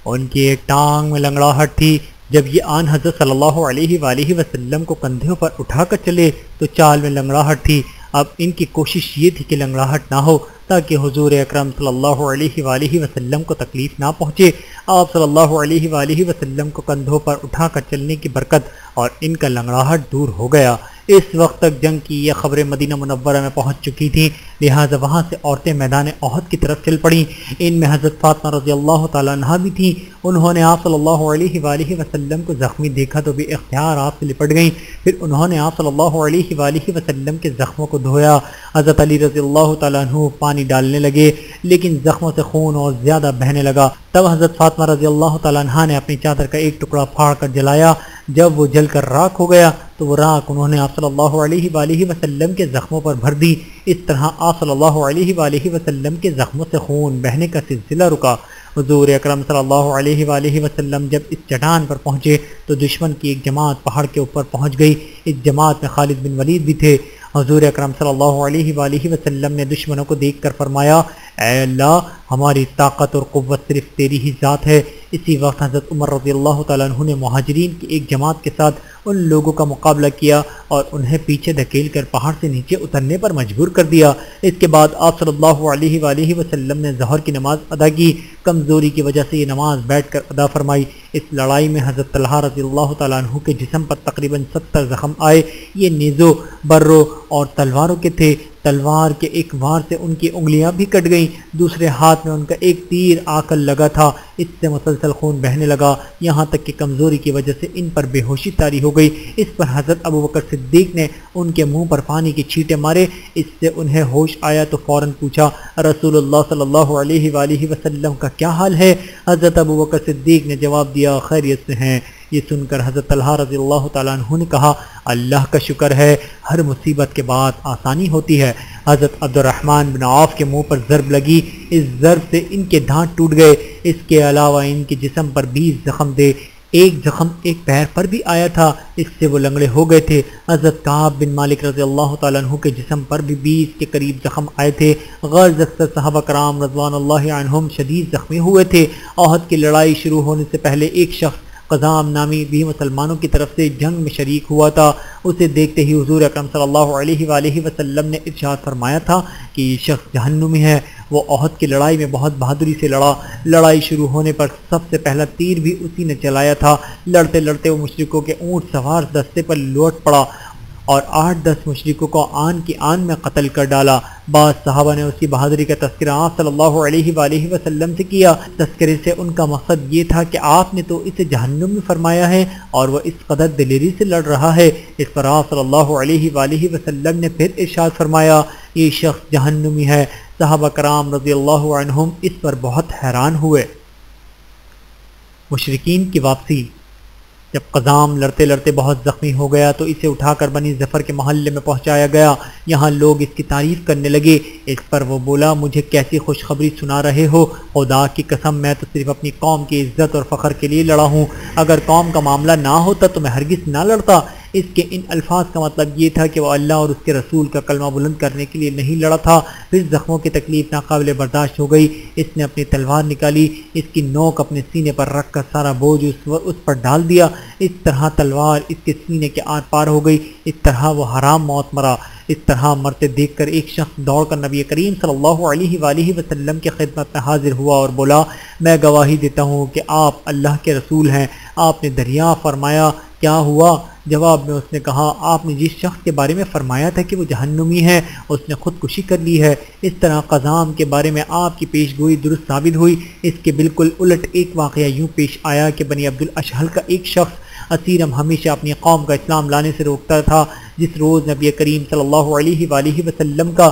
ان کی ایک ٹانگ میں لنگڑاہٹ تھی۔ جب یہ آن حضرت صلی اللہ علیہ وآلہ وسلم کو کندھوں پر اٹھا کر چلے تو چال میں لنگڑاہٹ تھی۔ اب ان کی کوشش یہ تھی کہ لنگڑاہٹ نہ ہو تاکہ حضور اکرم صلی اللہ علیہ وآلہ وسلم کو تکلیف نہ پہنچے۔ آپ صلی اللہ علیہ وآلہ وسلم کو کندھوں پر اٹھا کر چلنے کی برکت اور ان کا لنگڑاہٹ دور ہو گیا۔ اس وقت تک جنگ کی یہ خبریں مدینہ منورہ میں پہنچ چکی تھیں، لہٰذا وہاں سے عورتیں میدان احد کی طرف چل پڑیں۔ ان میں حضرت فاطمہ رضی اللہ تعالیٰ عنہا بھی تھیں۔ انہوں نے آپ صلی اللہ علیہ وآلہ وسلم کو زخمی دیکھا تو بے اختیار آپ سے لپٹ گئیں۔ پھر انہوں نے آپ صلی اللہ علیہ وآلہ وسلم کے زخموں کو دھویا۔ حضرت علی رضی اللہ تعالیٰ عنہ پانی ڈالنے لگے لیکن زخموں سے خون اور زیادہ بہنے لگا۔ تب حضرت فاطمہ رضی اللہ تعالیٰ عنہ نے اپنی چادر کا ایک ٹکڑا پھاڑ کر جلایا۔ جب وہ جل کر راکھ ہو گیا تو وہ راکھ انہوں نے آپ صلی اللہ علیہ وآلہ وسلم کے زخموں پر بھر دی۔ اس طرح آپ صلی اللہ علیہ وآلہ وسلم کے زخموں سے خون بہنے کا سلسلہ رکا۔ حضور اکرم صلی اللہ علیہ وآلہ وسلم جب اس چٹان پر پہنچے تو دشمن کی ایک جماعت پہاڑ کے اوپر پہنچ گئی۔ اس جماعت میں خالد بن ولید بھی تھے۔ حضور اکرم صلی اللہ علیہ وآلہ وسلم نے دشمنوں کو دیکھ کر فرمایا، اے اللہ، ہماری طاقت اور قوت صرف تیری ہی ذات ہے۔ اسی وقت حضرت عمر رضی اللہ تعالیٰ عنہ نے مہاجرین کی ایک جماعت کے ساتھ ان لوگوں کا مقابلہ کیا اور انہیں پیچھے دھکیل کر پہاڑ سے نیچے اترنے پر مجبور کر دیا۔ اس کے بعد آپ صلی اللہ علیہ وآلہ وسلم نے ظہر کی نماز ادا کی۔ کمزوری کی وجہ سے یہ نماز بیٹھ کر ادا فرمائی۔ اس لڑائی میں حضرت طلحہ رضی اللہ تعالیٰ عنہ کے جسم پر تقریباً 70 زخم آئے۔ یہ نیزوں، بروں اور تلواروں کے تھے۔ تلوار کے ایک وار سے ان کی انگلیاں بھی کٹ گئیں۔ دوسرے ہاتھ میں ان کا ایک تیر آ کر لگا تھا، اس سے مسلسل خون بہنے لگا، یہاں تک کہ کمزوری کی وجہ سے ان پر بے ہوشی طاری ہو گئی۔ اس پر حضرت ابوبکر صدیق نے ان کے منہ پر پانی کے چھینٹے مارے۔ اس سے انہیں ہوش آیا تو فوراً پوچھا، رسول اللہ صلی اللہ علیہ وآلہ وسلم کا کیا حال ہے؟ حضرت ابوبکر صدیق نے جواب دیا، خیریت سے ہیں۔ یہ سن کر حضرت طلحہ رضی اللہ تعالیٰ عنہ نے کہا، اللہ کا شکر ہے، ہر مصیبت کے بعد آسانی ہوتی ہے۔ حضرت عبد الرحمن بن عوف کے منہ پر ضرب لگی، اس ضرب سے ان کے دانت ٹوٹ گئے۔ اس کے علاوہ ان کے جسم پر 20 زخم تھے، ایک زخم ایک پیر پر بھی آیا تھا، اس سے وہ لنگڑے ہو گئے تھے۔ حضرت کعب بن مالک رضی اللہ تعالیٰ عنہ کے جسم پر بھی 20 کے قریب زخم آئے تھے۔ غرض اکثر صحابہ کرام رضوان اللہ عنہم شدید زخمی ہوئے تھے۔ احد کی لڑائی شروع ہونے سے پہلے ایک شخص قزام نامی بھی مسلمانوں کی طرف سے جنگ میں شریک ہوا تھا۔ اسے دیکھتے ہی حضور اکرم صلی اللہ علیہ وآلہ وسلم نے ارشاد فرمایا تھا کہ یہ شخص جہنمی ہے۔ وہ احد کی لڑائی میں بہت بہادری سے لڑا۔ لڑائی شروع ہونے پر سب سے پہلا تیر بھی اسی نے چلایا تھا۔ لڑتے لڑتے وہ مشرکوں کے اونٹ سوار دستے پر لوٹ پڑا اور 8-10 مشرکوں کو آن کی آن میں قتل کر ڈالا۔ بعض صحابہ نے اس کی بہادری کا تذکرہ آپ صلی اللہ علیہ وآلہ وسلم سے کیا۔ تذکرے سے ان کا مقصد یہ تھا کہ آپ نے تو اسے جہنم میں فرمایا ہے اور وہ اس قدر دلیری سے لڑ رہا ہے۔ اس پر آپ صلی اللہ علیہ وآلہ وسلم نے پھر ارشاد فرمایا، یہ شخص جہنمی ہے۔ صحابہ کرام رضی اللہ عنہم اس پر بہت حیران ہوئے۔ مشرکین کی واپسی۔ جب قزام لڑتے لڑتے بہت زخمی ہو گیا تو اسے اٹھا کر بنی ظفر کے محلے میں پہنچایا گیا۔ یہاں لوگ اس کی تعریف کرنے لگے۔ اس پر وہ بولا، مجھے کیسی خوشخبری سنا رہے ہو؟ خدا کی قسم، میں تو صرف اپنی قوم کی عزت اور فخر کے لیے لڑا ہوں۔ اگر قوم کا معاملہ نہ ہوتا تو میں ہرگز نہ لڑتا۔ اس کے ان الفاظ کا مطلب یہ تھا کہ وہ اللہ اور اس کے رسول کا کلمہ بلند کرنے کے لیے نہیں لڑا تھا۔ پھر زخموں کی تکلیف ناقابل برداشت ہو گئی۔ اس نے اپنی تلوار نکالی، اس کی نوک اپنے سینے پر رکھ کر سارا بوجھ اس پر ڈال دیا۔ اس طرح تلوار اس کے سینے کے آر پار ہو گئی۔ اس طرح وہ حرام موت مرا۔ اس طرح مرتے دیکھ کر ایک شخص دوڑ کر نبی کریم صلی اللہ علیہ وآلہ وسلم کی خدمت میں حاضر ہوا اور بولا، میں گواہی دیتا ہوں کہ آپ اللہ کے رسول ہیں۔ آپ نے دریافت فرمایا، کیا ہوا؟ جواب میں اس نے کہا، آپ نے جس شخص کے بارے میں فرمایا تھا کہ وہ جہنمی ہے، اس نے خودکشی کر لی ہے۔ اس طرح قزام کے بارے میں آپ کی پیش گوئی درست ثابت ہوئی۔ اس کے بالکل الٹ ایک واقعہ یوں پیش آیا کہ بنی عبد الاشہل کا ایک شخص اسیرم ہمیشہ اپنی قوم کا اسلام لانے سے روکتا تھا۔ جس روز نبی کریم صلی اللہ علیہ وآلہ وسلم کا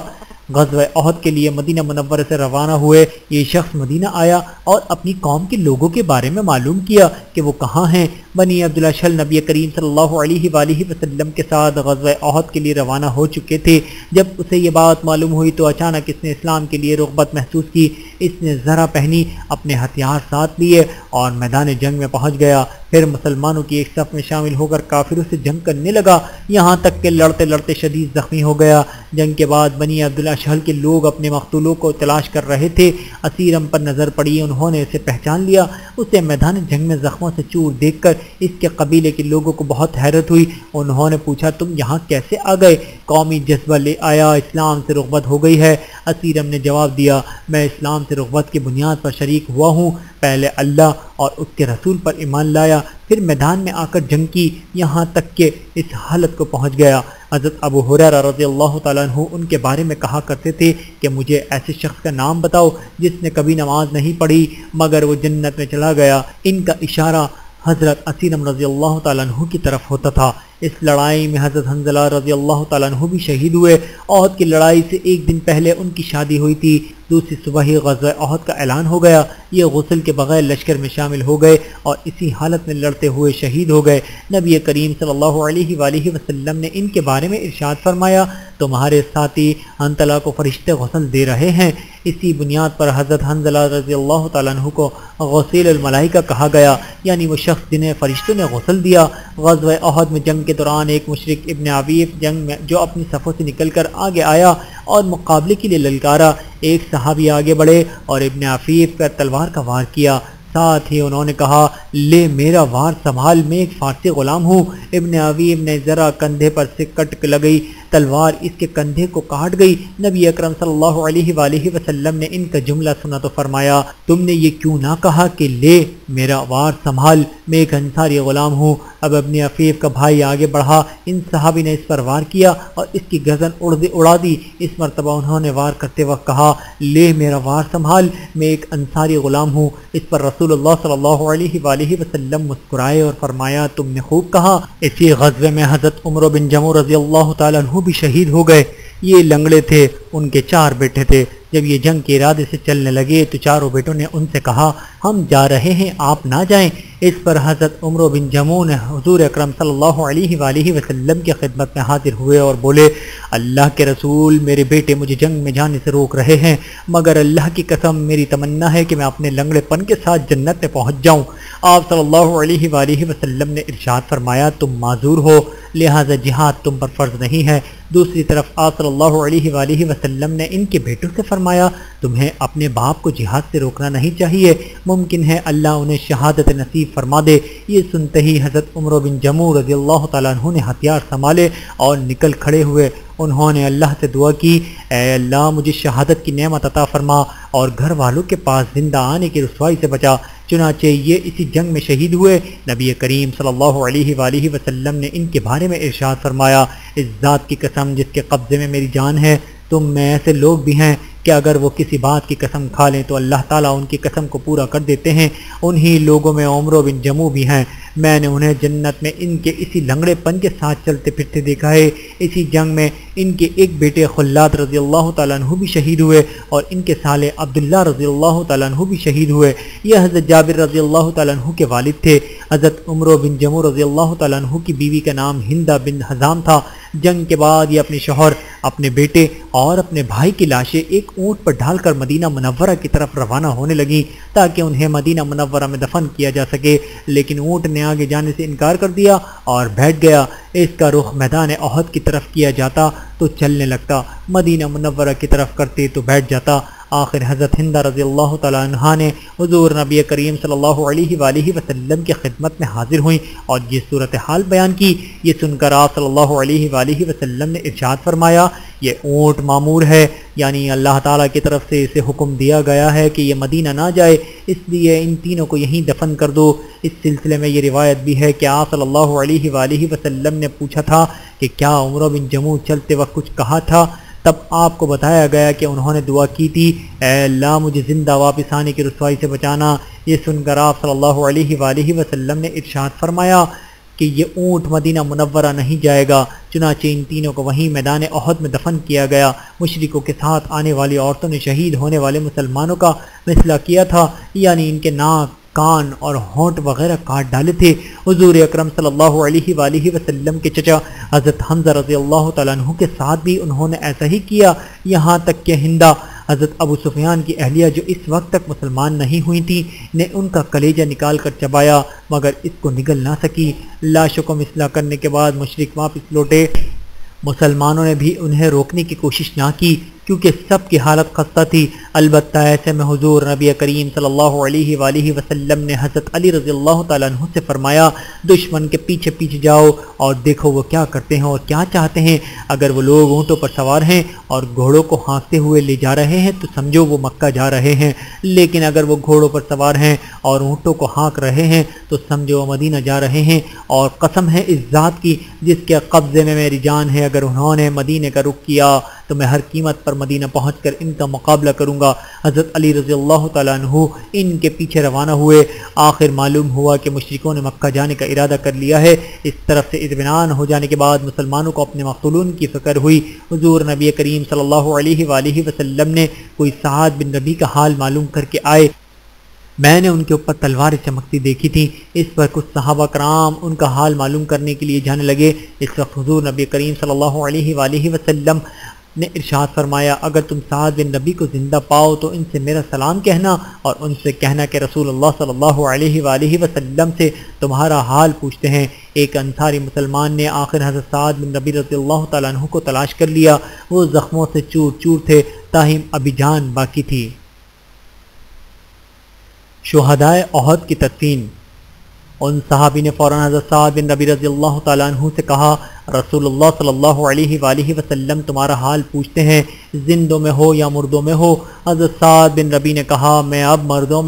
غزوہ احد کے لیے مدینہ منورہ سے روانہ ہوئے، یہ شخص مدینہ آیا اور اپنی قوم کے لوگوں کے بارے میں معلوم کیا کہ وہ کہاں ہیں۔ بنی عبد الاشہل نبی کریم صلی اللہ علیہ وآلہ وسلم کے ساتھ غزوہ احد کے لیے روانہ ہو چکے تھے۔ جب اسے یہ بات معلوم ہوئی تو اچانک اس نے اسلام کے لیے رغبت محسوس کی۔ اس نے ذرا پہنی، اپنے ہتھیار ساتھ لیے اور میدان جنگ میں پہنچ گیا۔ پھر مسلمانوں کی ایک صف میں شامل ہو کر کافروں سے جنگ کرنے لگا، یہاں تک کہ لڑتے لڑتے شدید زخمی ہو گیا۔ جنگ کے بعد بنی عبد الاشہل کے لوگ اپنے مقتولوں کو تلاش کر رہے تھے۔ اسیرم پر نظر پڑی، انہوں نے اسے پہچان لیا۔ اسے میدان جنگ میں زخموں سے چور دیکھ کر اس کے قبیلے کے لوگوں کو بہت حیرت ہوئی۔ انہوں نے پوچھا، تم یہاں کیسے آ گئے؟ قومی جذبہ لے آیا، اسلام سے رغبت ہو گئی ہے۔ اسیرم نے جواب دیا، میں اسلام سے رغبت کی بنیاد پر شریک ہوا ہوں۔ پہلے اللہ اور اس کے رسول پر ایمان لایا، پھر میدان میں آ کر جنگ کی، یہاں تک کہ اس حالت کو پہنچ گیا۔ حضرت ابو ہریرہ رضی اللہ تعالیٰ عنہ ان کے بارے میں کہا کرتے تھے کہ مجھے ایسے شخص کا نام بتاؤ جس نے کبھی نماز نہیں پڑھی مگر وہ جنت میں چلا گیا۔ ان کا اشارہ حضرت اسیرم رضی اللہ تعالیٰ عنہ کی طرف ہوتا تھا۔ اس لڑائی میں حضرت حنظلہ رضی اللہ تعالیٰ عنہ بھی شہید ہوئے۔ احد کی لڑائی سے ایک دن پہلے ان کی شادی ہوئی تھی، دوسری صبح ہی غزوہ احد کا اعلان ہو گیا۔ یہ غسل کے بغیر لشکر میں شامل ہو گئے اور اسی حالت میں لڑتے ہوئے شہید ہو گئے۔ نبی کریم صلی اللہ علیہ وآلہ وسلم نے ان کے بارے میں ارشاد فرمایا، تمہارے ساتھی حنظلہ کو فرشتے غسل دے رہے ہیں۔ اسی بنیاد پر حضرت حنظلہ رضی اللہ تعالیٰ عنہ کو غسیل الملائکہ کہا گیا، یعنی وہ شخص جنہیں فرشتوں نے غسل دیا۔ غزوہ احد میں جنگ کے دوران ایک مشرک ابن عفیف جنگ میں جو اپنی صفوں سے نکل کر آگے آیا اور مقابلے کے لیے للکارا، ایک صحابی آگے بڑھے اور ابن عفیف پر تلوار کا وار کیا، ساتھ ہی انہوں نے کہا، لے میرا وار سنبھال، میں ایک فارسی غلام ہوں۔ ابن عفیف نے ذرا کندھے پر سے کٹ لگئی، تلوار اس کے کندھے کو کاٹ گئی۔ نبی اکرم صلی اللہ علیہ وآلہ وسلم نے ان کا جملہ سنا تو فرمایا، تم نے یہ کیوں نہ کہا کہ لے میرا وار سنبھال، میں ایک انصاری غلام ہوں۔ اب ابن عفیف کا بھائی آگے بڑھا، ان صحابی نے اس پر وار کیا اور اس کی گردن اڑا دی۔ اس مرتبہ انہوں نے وار کرتے وقت کہا، لے میرا وار سنبھال، میں ایک انصاری غلام ہوں۔ اس پر رسول اللہ صلی اللہ علیہ وآلہ وسلم مسکرائے اور فرمایا، تم نے خوب کہا۔ اسی غزوے میں حضرت عمرو بن جموع رضی اللہ تعالیٰ عنہ بھی شہید ہو گئے۔ یہ لنگڑے تھے، ان کے 4 بیٹے تھے۔ جب یہ جنگ کے ارادے سے چلنے لگے تو چاروں بیٹوں نے ان سے کہا، ہم جا رہے ہیں، آپ نہ جائیں۔ اس پر حضرت عمرو بن جموع نے حضور اکرم صلی اللہ علیہ وآلہ وسلم کی خدمت میں حاضر ہوئے اور بولے، اللہ کے رسول، میرے بیٹے مجھے جنگ میں جانے سے روک رہے ہیں، مگر اللہ کی قسم میری تمنا ہے کہ میں اپنے لنگڑے پن کے ساتھ جنت میں پہنچ جاؤں۔ آپ صلی اللہ علیہ وآلہ وسلم نے ارشاد فرمایا، تم معذور ہو، لہذا جہاد تم پر فرض نہیں ہے۔ دوسری طرف آپ صلی اللہ علیہ وآلہ وسلم نے ان کے بیٹوں سے فرمایا، تمہیں اپنے باپ کو جہاد سے روکنا نہیں چاہیے، ممکن ہے اللہ انہیں شہادت نصیب فرما دے۔ یہ سنتے ہی حضرت عمرو بن جموع رضی اللہ تعالیٰ عنہ نے ہتھیار سنبھالے اور نکل کھڑے ہوئے۔ انہوں نے اللہ سے دعا کی، اے اللہ مجھے شہادت کی نعمت عطا فرما اور گھر والوں کے پاس زندہ آنے کی رسوائی سے بچا۔ چنانچہ یہ اسی جنگ میں شہید ہوئے۔ نبی کریم صلی اللہ علیہ وآلہ وسلم نے ان کے بارے میں ارشاد فرمایا، اس ذات کی قسم جس کے قبضے میں میری جان ہے، تم میں ایسے لوگ بھی ہیں کہ اگر وہ کسی بات کی قسم کھا لیں تو اللہ تعالیٰ ان کی قسم کو پورا کر دیتے ہیں۔ انہی لوگوں میں عمرو بن جموع بھی ہیں۔ میں نے انہیں جنت میں ان کے اسی لنگڑے پن کے ساتھ چلتے پھرتے دیکھا ہے۔ اسی جنگ میں ان کے ایک بیٹے خلاد رضی اللہ تعالیٰ عنہ بھی شہید ہوئے اور ان کے سالے عبداللہ رضی اللہ تعالیٰ عنہ بھی شہید ہوئے۔ یہ حضرت جابر رضی اللہ تعالیٰ عنہ کے والد تھے۔ حضرت عمرو بن جموع رضی اللہ تعالیٰ عنہ کی بیوی کا نام ہندہ بن حزام تھا۔ جنگ کے بعد یہ اپنے شوہر، اپنے بیٹے اور اپنے بھائی کی لاشیں ایک اونٹ پر ڈھال کر مدینہ منورہ کی طرف روانہ ہونے لگیں تاکہ انہیں مدینہ منورہ میں دفن کیا جا سکے، لیکن اونٹ نے آگے جانے سے انکار کر دیا اور بیٹھ گیا۔ اس کا رخ میدان احد کی طرف کیا جاتا تو چلنے لگتا، مدینہ منورہ کی طرف کرتے تو بیٹھ جاتا۔ آخر حضرت ہندہ رضی اللہ تعالیٰ عنہا نے حضور نبی کریم صلی اللہ علیہ وآلہ وسلم کی خدمت میں حاضر ہوئیں اور یہ صورتحال بیان کی۔ یہ سن کر آپ صلی اللہ علیہ وآلہ وسلم نے ارشاد فرمایا، یہ اونٹ معمور ہے، یعنی اللہ تعالیٰ کی طرف سے اسے حکم دیا گیا ہے کہ یہ مدینہ نہ جائے، اس لیے ان تینوں کو یہیں دفن کر دو۔ اس سلسلے میں یہ روایت بھی ہے کہ آپ صلی اللہ علیہ وآلہ وسلم نے پوچھا تھا کہ کیا عمرو بن جموع چلتے وقت کچھ کہا تھا؟ تب آپ کو بتایا گیا کہ انہوں نے دعا کی تھی، اے اللہ مجھے زندہ واپس آنے کی رسوائی سے بچانا۔ یہ سن کر آپ صلی اللہ علیہ وآلہ وسلم نے ارشاد فرمایا کہ یہ اونٹ مدینہ منورہ نہیں جائے گا۔ چنانچہ ان تینوں کو وہیں میدان احد میں دفن کیا گیا۔ مشرکوں کے ساتھ آنے والی عورتوں نے شہید ہونے والے مسلمانوں کا مثلا کیا تھا، یعنی ان کے ناک، کان اور ہونٹ وغیرہ کاٹ ڈالے تھے۔ حضور اکرم صلی اللہ علیہ وآلہ وسلم کے چچا حضرت حمزہ رضی اللہ تعالیٰ عنہ کے ساتھ بھی انہوں نے ایسا ہی کیا، یہاں تک کہ ہندہ حضرت ابو سفیان کی اہلیہ جو اس وقت تک مسلمان نہیں ہوئی تھی نے ان کا کلیجہ نکال کر چبایا مگر اس کو نگل نہ سکی۔ لاشوں کو مثلا کرنے کے بعد مشرک واپس لوٹے۔ مسلمانوں نے بھی انہیں روکنے کی کوشش نہ کی کیونکہ سب کی حالت خستہ تھی۔ البتہ ایسے میں حضور نبی کریم صلی اللہ علیہ وآلہ وسلم نے حضرت علی رضی اللہ تعالیٰ عنہ سے فرمایا، دشمن کے پیچھے پیچھے جاؤ اور دیکھو وہ کیا کرتے ہیں اور کیا چاہتے ہیں۔ اگر وہ لوگ اونٹوں پر سوار ہیں اور گھوڑوں کو ہانکتے ہوئے لے جا رہے ہیں تو سمجھو وہ مکہ جا رہے ہیں، لیکن اگر وہ گھوڑوں پر سوار ہیں اور اونٹوں کو ہانک رہے ہیں تو سمجھو وہ مدینہ جا رہے ہیں۔ اور قسم ہے اس ذات کی جس کے قبضے میں میری جان ہے، اگر انہوں نے مدینے کا رخ کیا تو تو میں ہر قیمت پر مدینہ پہنچ کر ان کا مقابلہ کروں گا۔ حضرت علی رضی اللہ تعالیٰ عنہ ان کے پیچھے روانہ ہوئے۔ آخر معلوم ہوا کہ مشرکوں نے مکہ جانے کا ارادہ کر لیا ہے۔ اس طرف سے اطمینان ہو جانے کے بعد مسلمانوں کو اپنے مقتولون کی فکر ہوئی۔ حضور نبی کریم صلی اللہ علیہ وآلہ وسلم نے کوئی سعد بن ربیع کا حال معلوم کر کے آئے۔ میں نے ان کے اوپر تلواریں چمکتی دیکھی تھیں۔ اس پر کچھ صحابہ کرام ان کا حال معلوم کرنے کے لیے جانے لگے۔ اس وقت حضور نبی کریم صلی اللہ علیہ وآلہ وسلم نے ارشاد فرمایا، اگر تم سعد بن ربیع کو زندہ پاؤ تو ان سے میرا سلام کہنا اور ان سے کہنا کہ رسول اللہ صلی اللہ علیہ وآلہ وسلم سے تمہارا حال پوچھتے ہیں۔ ایک انصاری مسلمان نے آخر حضرت سعد بن ربیع رضی اللہ تعالیٰ عنہ کو تلاش کر لیا۔ وہ زخموں سے چور چور تھے، تاہم ابھی جان باقی تھی۔ شہدائے احد کی تدفین۔ ان صحابی نے فوراً حضرت سعد بن ربیع رضی اللہ تعالیٰ عنہ سے کہا، رسول اللہ صلی اللہ علیہ وآلہ وسلم تمہارا حال پوچھتے ہیں، زندوں میں ہو یا مردوں میں ہو؟ حضرت سعد بن ربیع نے کہا، میں اب مردوں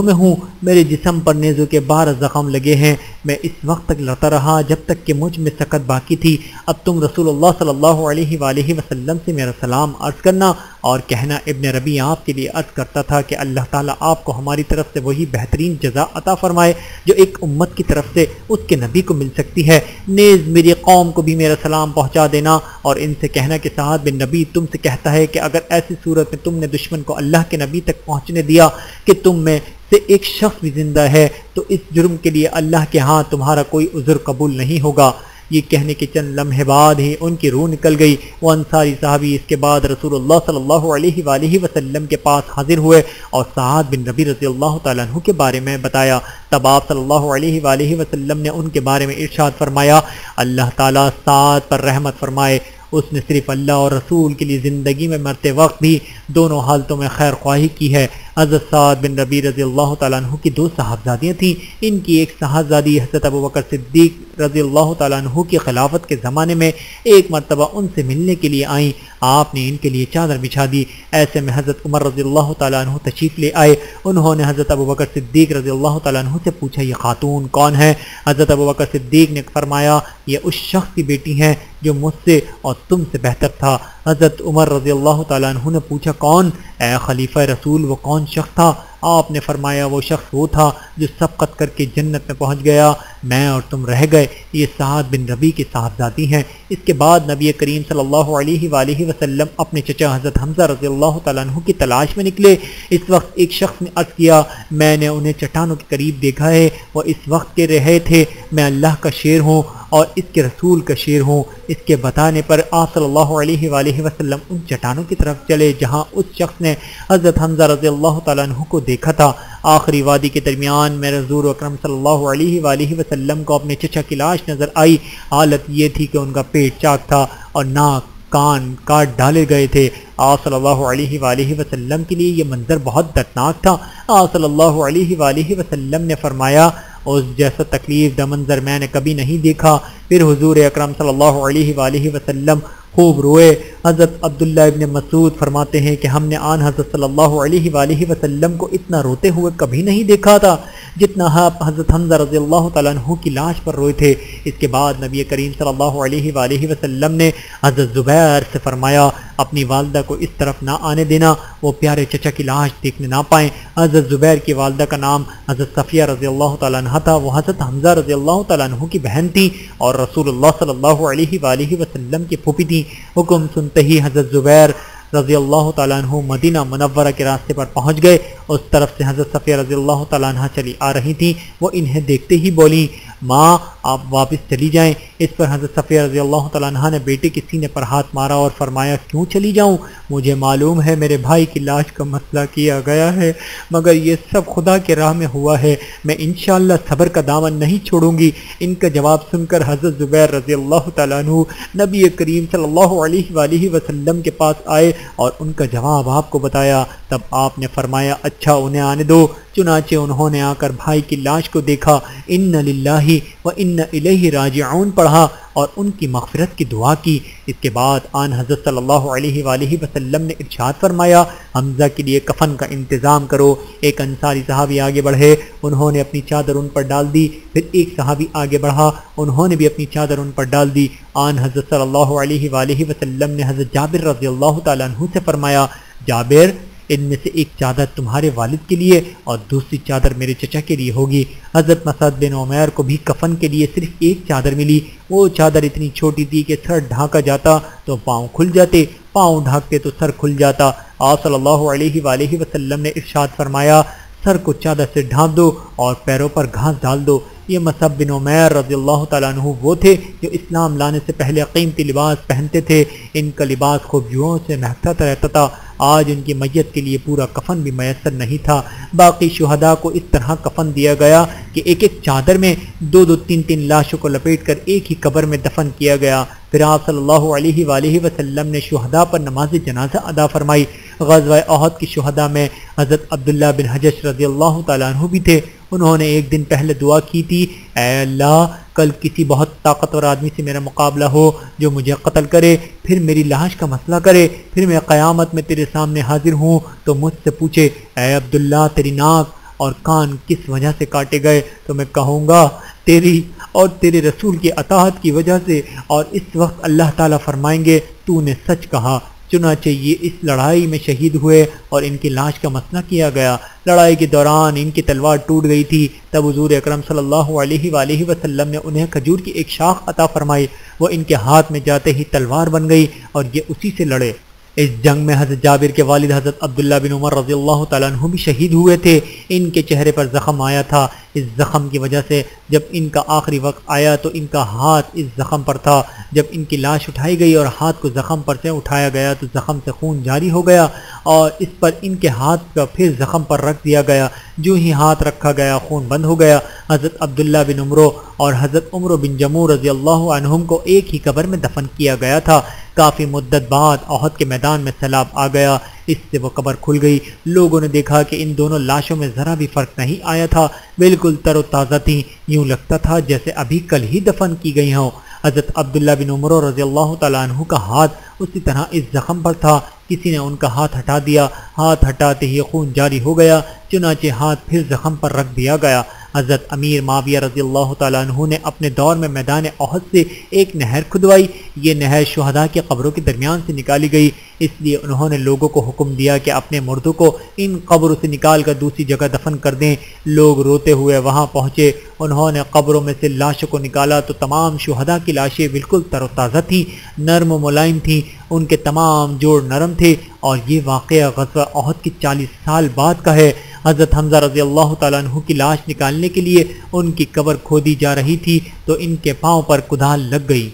میں ہوں، میرے جسم پر نیزوں کے 12 زخم لگے ہیں۔ میں اس وقت تک لڑتا رہا جب تک کہ مجھ میں سکت باقی تھی۔ اب تم رسول اللہ صلی اللہ علیہ وآلہ وسلم سے میرا سلام عرض کرنا اور کہنا، ابن ربیع آپ کے لیے عرض کرتا تھا کہ اللہ تعالیٰ آپ کو ہماری طرف سے وہی بہترین جزا عطا فرمائے جو ایک امت کی طرف سے اس کے نبی کو مل سکتی ہے۔ نیز میری قوم کو بھی میرا سلام پہنچا دینا اور ان سے کہنا کہ سعد بن ربیع تم سے کہتا ہے کہ اگر ایسی صورت میں تم نے دشمن کو اللہ کے نبی تک پہنچنے دیا کہ تم میں سے ایک شخص بھی زندہ ہے تو اس جرم کے لیے اللہ کے ہاں تمہارا کوئی عذر قبول نہیں ہوگا۔ یہ کہنے کے چند لمحے بعد ہی ان کی روح نکل گئی۔ وہ انصاری صحابی اس کے بعد رسول اللہ صلی اللہ علیہ وآلہ وسلم کے پاس حاضر ہوئے اور سعد بن ربیع رضی اللہ تعالیٰ عنہ کے بارے میں بتایا۔ تب آپ صلی اللہ علیہ وآلہ وسلم نے ان کے بارے میں ارشاد فرمایا، اللہ تعالیٰ سعد پر رحمت فرمائے، اس نے صرف اللہ اور رسول کے لیے زندگی میں مرتے وقت بھی دونوں حالتوں میں خیر خواہی کی ہے۔ حضرت سعد بن ربیع رضی اللہ تعالیٰ عنہ کی 2 صاحبزادیاں تھیں۔ ان کی ایک صاحبزادی حضرت ابوبکر صدیق رضی اللہ تعالیٰ عنہ کی خلافت کے زمانے میں ایک مرتبہ ان سے ملنے کے لیے آئیں۔ آپ نے ان کے لیے چادر بچھا دی۔ ایسے میں حضرت عمر رضی اللہ تعالیٰ عنہ تشریف لے آئے۔ انہوں نے حضرت ابوبکر صدیق رضی اللہ تعالیٰ عنہ سے پوچھا، یہ خاتون کون ہے؟ حضرت ابوبکر صدیق نے فرمایا، یہ اس شخص کی بیٹی ہیں جو مجھ سے اور تم سے بہتر تھا۔ حضرت عمر رضی اللہ تعالیٰ عنہ نے پوچھا، کون؟ اے خلیفہ رسول وہ کون شخص تھا؟ آپ نے فرمایا، وہ شخص وہ تھا جو سبقت کر کے جنت میں پہنچ گیا، میں اور تم رہ گئے۔ یہ سعد بن ربیع کی صاحبزادی ہیں۔ اس کے بعد نبی کریم صلی اللہ علیہ وآلہ وسلم اپنے چچا حضرت حمزہ رضی اللہ تعالیٰ عنہ کی تلاش میں نکلے۔ اس وقت ایک شخص نے عرض کیا، میں نے انہیں چٹانوں کے قریب دیکھا ہے، وہ اس وقت کے رہے تھے، میں اللہ کا شیر ہوں اور اس کے رسول کا شیر ہوں۔ اس کے بتانے پر آپ صلی اللہ علیہ وآلہ وسلم ان چٹانوں کی طرف چلے جہاں اس شخص نے حضرت حمزہ رضی اللہ تعالیٰ عنہ کو دیکھا تھا۔ آخری وادی کے درمیان میرے حضور اکرم صلی اللہ علیہ وآلہ وسلم کو اپنے چچا کی لاش نظر آئی۔ حالت یہ تھی کہ ان کا پیٹ چاک تھا اور ناک کان کاٹ ڈالے گئے تھے۔ آپ صلی اللہ علیہ وآلہ وسلم کے لیے یہ منظر بہت دردناک تھا۔ آپ صلی اللہ علیہ وآلہ وسلم نے فرمایا، اس جیسا تکلیف دہ منظر میں نے کبھی نہیں دیکھا۔ پھر حضور اکرم صلی اللہ علیہ وآلہ وسلم خوب روئے۔ حضرت عبداللہ ابن مسعود فرماتے ہیں کہ ہم نے آن حضرت صلی اللہ علیہ وآلہ وسلم کو اتنا روتے ہوئے کبھی نہیں دیکھا تھا جتنا حضرت حمزہ رضی اللہ تعالیٰ عنہ کی لاش پر روئے تھے۔ اس کے بعد نبی کریم صلی اللہ علیہ وآلہ وسلم نے حضرت زبیر سے فرمایا، اپنی والدہ کو اس طرف نہ آنے دینا، وہ پیارے چچا کی لاش دیکھنے نہ پائیں۔ حضرت زبیر کی والدہ کا نام حضرت صفیہ رضی اللہ تعالیٰ عنہ تھا۔ وہ حضرت حمزہ رضی اللہ تعالیٰ عنہ کی بہن تھی اور رسول اللہ صلی اللہ علیہ وآلہ وسلم کی پھوپھی تھی۔ حکم سنتے ہی حضرت زبیر رضی اللہ تعالیٰ عنہ مدینہ منورہ کے راستے پر پہنچ گئے۔ اس طرف سے حضرت صفیہ رضی اللہ تعالیٰ عنہ چلی آ رہی تھیں۔ وہ انہیں دیکھتے ہی بولیں، ماں آپ واپس چلی جائیں۔ اس پر حضرت صفیہ رضی اللہ تعالیٰ عنہ نے بیٹے کے سینے پر ہاتھ مارا اور فرمایا، کیوں چلی جاؤں؟ مجھے معلوم ہے میرے بھائی کی لاش کا مسئلہ کیا گیا ہے، مگر یہ سب خدا کے راہ میں ہوا ہے، میں انشاءاللہ صبر کا دامن نہیں چھوڑوں گی۔ ان کا جواب سن کر حضرت زبیر رضی اللہ تعالیٰ عنہ نبی کریم صلی اللہ علیہ وآلہ وسلم کے پاس آئے اور ان کا جواب آپ کو بتایا۔ تب آپ نے فرمایا، اچھا انہیں آنے دو۔ چنانچہ انہوں نے آ کر بھائی کی لاش کو دیکھا، ان للہ و ان الیہ راجعون پڑھا اور ان کی مغفرت کی دعا کی۔ اس کے بعد آن حضرت صلی اللہ علیہ وآلہ وسلم نے ارشاد فرمایا حمزہ کے لیے کفن کا انتظام کرو۔ ایک انصاری صحابی آگے بڑھے، انہوں نے اپنی چادر ان پر ڈال دی، پھر ایک صحابی آگے بڑھا، انہوں نے بھی اپنی چادر ان پر ڈال دی۔ آن حضرت صلی اللہ علیہ وآلہ وسلم نے حضرت جابر رضی اللہ تعالیٰ عنہ سے فرمایا جابر ان میں سے ایک چادر تمہارے والد کے لیے اور دوسری چادر میرے چچا کے لیے ہوگی۔ حضرت مسعد بن عمیر کو بھی کفن کے لیے صرف ایک چادر ملی۔ وہ چادر اتنی چھوٹی تھی کہ سر ڈھانکا جاتا تو پاؤں کھل جاتے، پاؤں ڈھانکتے تو سر کھل جاتا۔ آپ صلی اللہ علیہ وآلہ وسلم نے ارشاد فرمایا سر کو چادر سے ڈھانپ دو اور پیروں پر گھاس ڈال دو۔ یہ مصعب بن عمیر رضی اللہ تعالیٰ عنہ وہ تھے جو اسلام لانے سے پہلے قیمتی لباس پہنتے تھے۔ ان کا لباس خوشبوؤں سے مہکتا رہتا تھا۔ آج ان کی میت کے لیے پورا کفن بھی میسر نہیں تھا۔ باقی شہداء کو اس طرح کفن دیا گیا کہ ایک ایک چادر میں دو دو تین تین لاشوں کو لپیٹ کر ایک ہی قبر میں دفن کیا گیا۔ پھر آپ صلی اللہ علیہ وآلہ وسلم نے شہداء پر نماز جنازہ ادا فرمائی۔ غزوہ احد کی شہداء میں حضرت عبداللہ بن حجش رضی اللہ تعالیٰ عنہ بھی تھے۔ انہوں نے ایک دن پہلے دعا کی تھی اے اللہ کل کسی بہت طاقتور آدمی سے میرا مقابلہ ہو جو مجھے قتل کرے، پھر میری لاش کا مسئلہ کرے، پھر میں قیامت میں تیرے سامنے حاضر ہوں تو مجھ سے پوچھے اے عبداللہ تیری ناک اور کان کس وجہ سے کاٹے گئے، تو میں کہوں گا تیری اور تیرے رسول کی اطاعت کی وجہ سے، اور اس وقت اللہ تعالیٰ فرمائیں گے تو نے سچ کہا۔ چنانچہ یہ اس لڑائی میں شہید ہوئے اور ان کی لاش کا مسئلہ کیا گیا۔ لڑائی کے دوران ان کی تلوار ٹوٹ گئی تھی، تب حضور اکرم صلی اللہ علیہ وآلہ وسلم نے انہیں کھجور کی ایک شاخ عطا فرمائی۔ وہ ان کے ہاتھ میں جاتے ہی تلوار بن گئی اور یہ اسی سے لڑے۔ اس جنگ میں حضرت جابر کے والد حضرت عبداللہ بن عمر رضی اللہ تعالیٰ عنہ بھی شہید ہوئے تھے۔ ان کے چہرے پر زخم آیا تھا۔ اس زخم کی وجہ سے جب ان کا آخری وقت آیا تو ان کا ہاتھ اس زخم پر تھا۔ جب ان کی لاش اٹھائی گئی اور ہاتھ کو زخم پر سے اٹھایا گیا تو زخم سے خون جاری ہو گیا اور اس پر ان کے ہاتھ کا پھر زخم پر رکھ دیا گیا۔ جو ہی ہاتھ رکھا گیا خون بند ہو گیا۔ حضرت عبداللہ بن عمرو اور حضرت عمرو بن جموع رضی اللہ عنہم کو ایک ہی قبر میں دفن کیا گیا تھا۔ کافی مدت بعد احد کے میدان میں سیلاب آ گیا، اس سے وہ قبر کھل گئی۔ لوگوں نے دیکھا کہ ان دونوں لاشوں میں ذرا بھی فرق نہیں آیا تھا، بالکل تر و تازہ تھیں، یوں لگتا تھا جیسے ابھی کل ہی دفن کی گئی ہوں۔ حضرت عبداللہ بن عمرو رضی اللہ تعالیٰ عنہ کا ہاتھ اسی طرح اس زخم پر تھا۔ کسی نے ان کا ہاتھ ہٹا دیا، ہاتھ ہٹاتے ہی خون جاری ہو گیا، چنانچہ ہاتھ پھر زخم پر رکھ دیا گیا۔ حضرت امیر معاویہ رضی اللہ تعالیٰ عنہ نے اپنے دور میں میدان احد سے ایک نہر کھدوائی۔ یہ نہر شہداء کی قبروں کے درمیان سے نکالی گئی، اس لیے انہوں نے لوگوں کو حکم دیا کہ اپنے مردوں کو ان قبروں سے نکال کر دوسری جگہ دفن کر دیں۔ لوگ روتے ہوئے وہاں پہنچے، انہوں نے قبروں میں سے لاشوں کو نکالا تو تمام شہداء کی لاشیں بالکل تر و تازہ تھیں، نرم و ملائم تھیں، ان کے تمام جوڑ نرم تھے۔ اور یہ واقعہ غزوہ احد کی 40 سال بعد کا ہے۔ حضرت حمزہ رضی اللہ تعالیٰ عنہ کی لاش نکالنے کے لیے ان کی قبر کھودی جا رہی تھی تو ان کے پاؤں پر کدال لگ گئی۔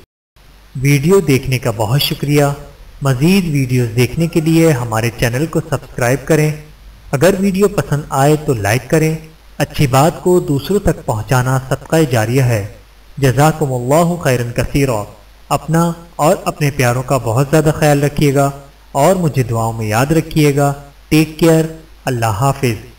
ویڈیو دیکھنے کا بہت شکریہ۔ مزید ویڈیوز دیکھنے کے لیے ہمارے چینل کو سبسکرائب کریں۔ اگر ویڈیو پسند آئے تو لائک کریں۔ اچھی بات کو دوسروں تک پہنچانا صدقہ جاریہ ہے۔ جزاکم اللہ خیرا کثیرا۔ اپنا اور اپنے پیاروں کا بہت زیادہ خیال رکھیے گا اور مجھے دعاؤں میں یاد رکھیے گا۔ Take care. اللہ حافظ۔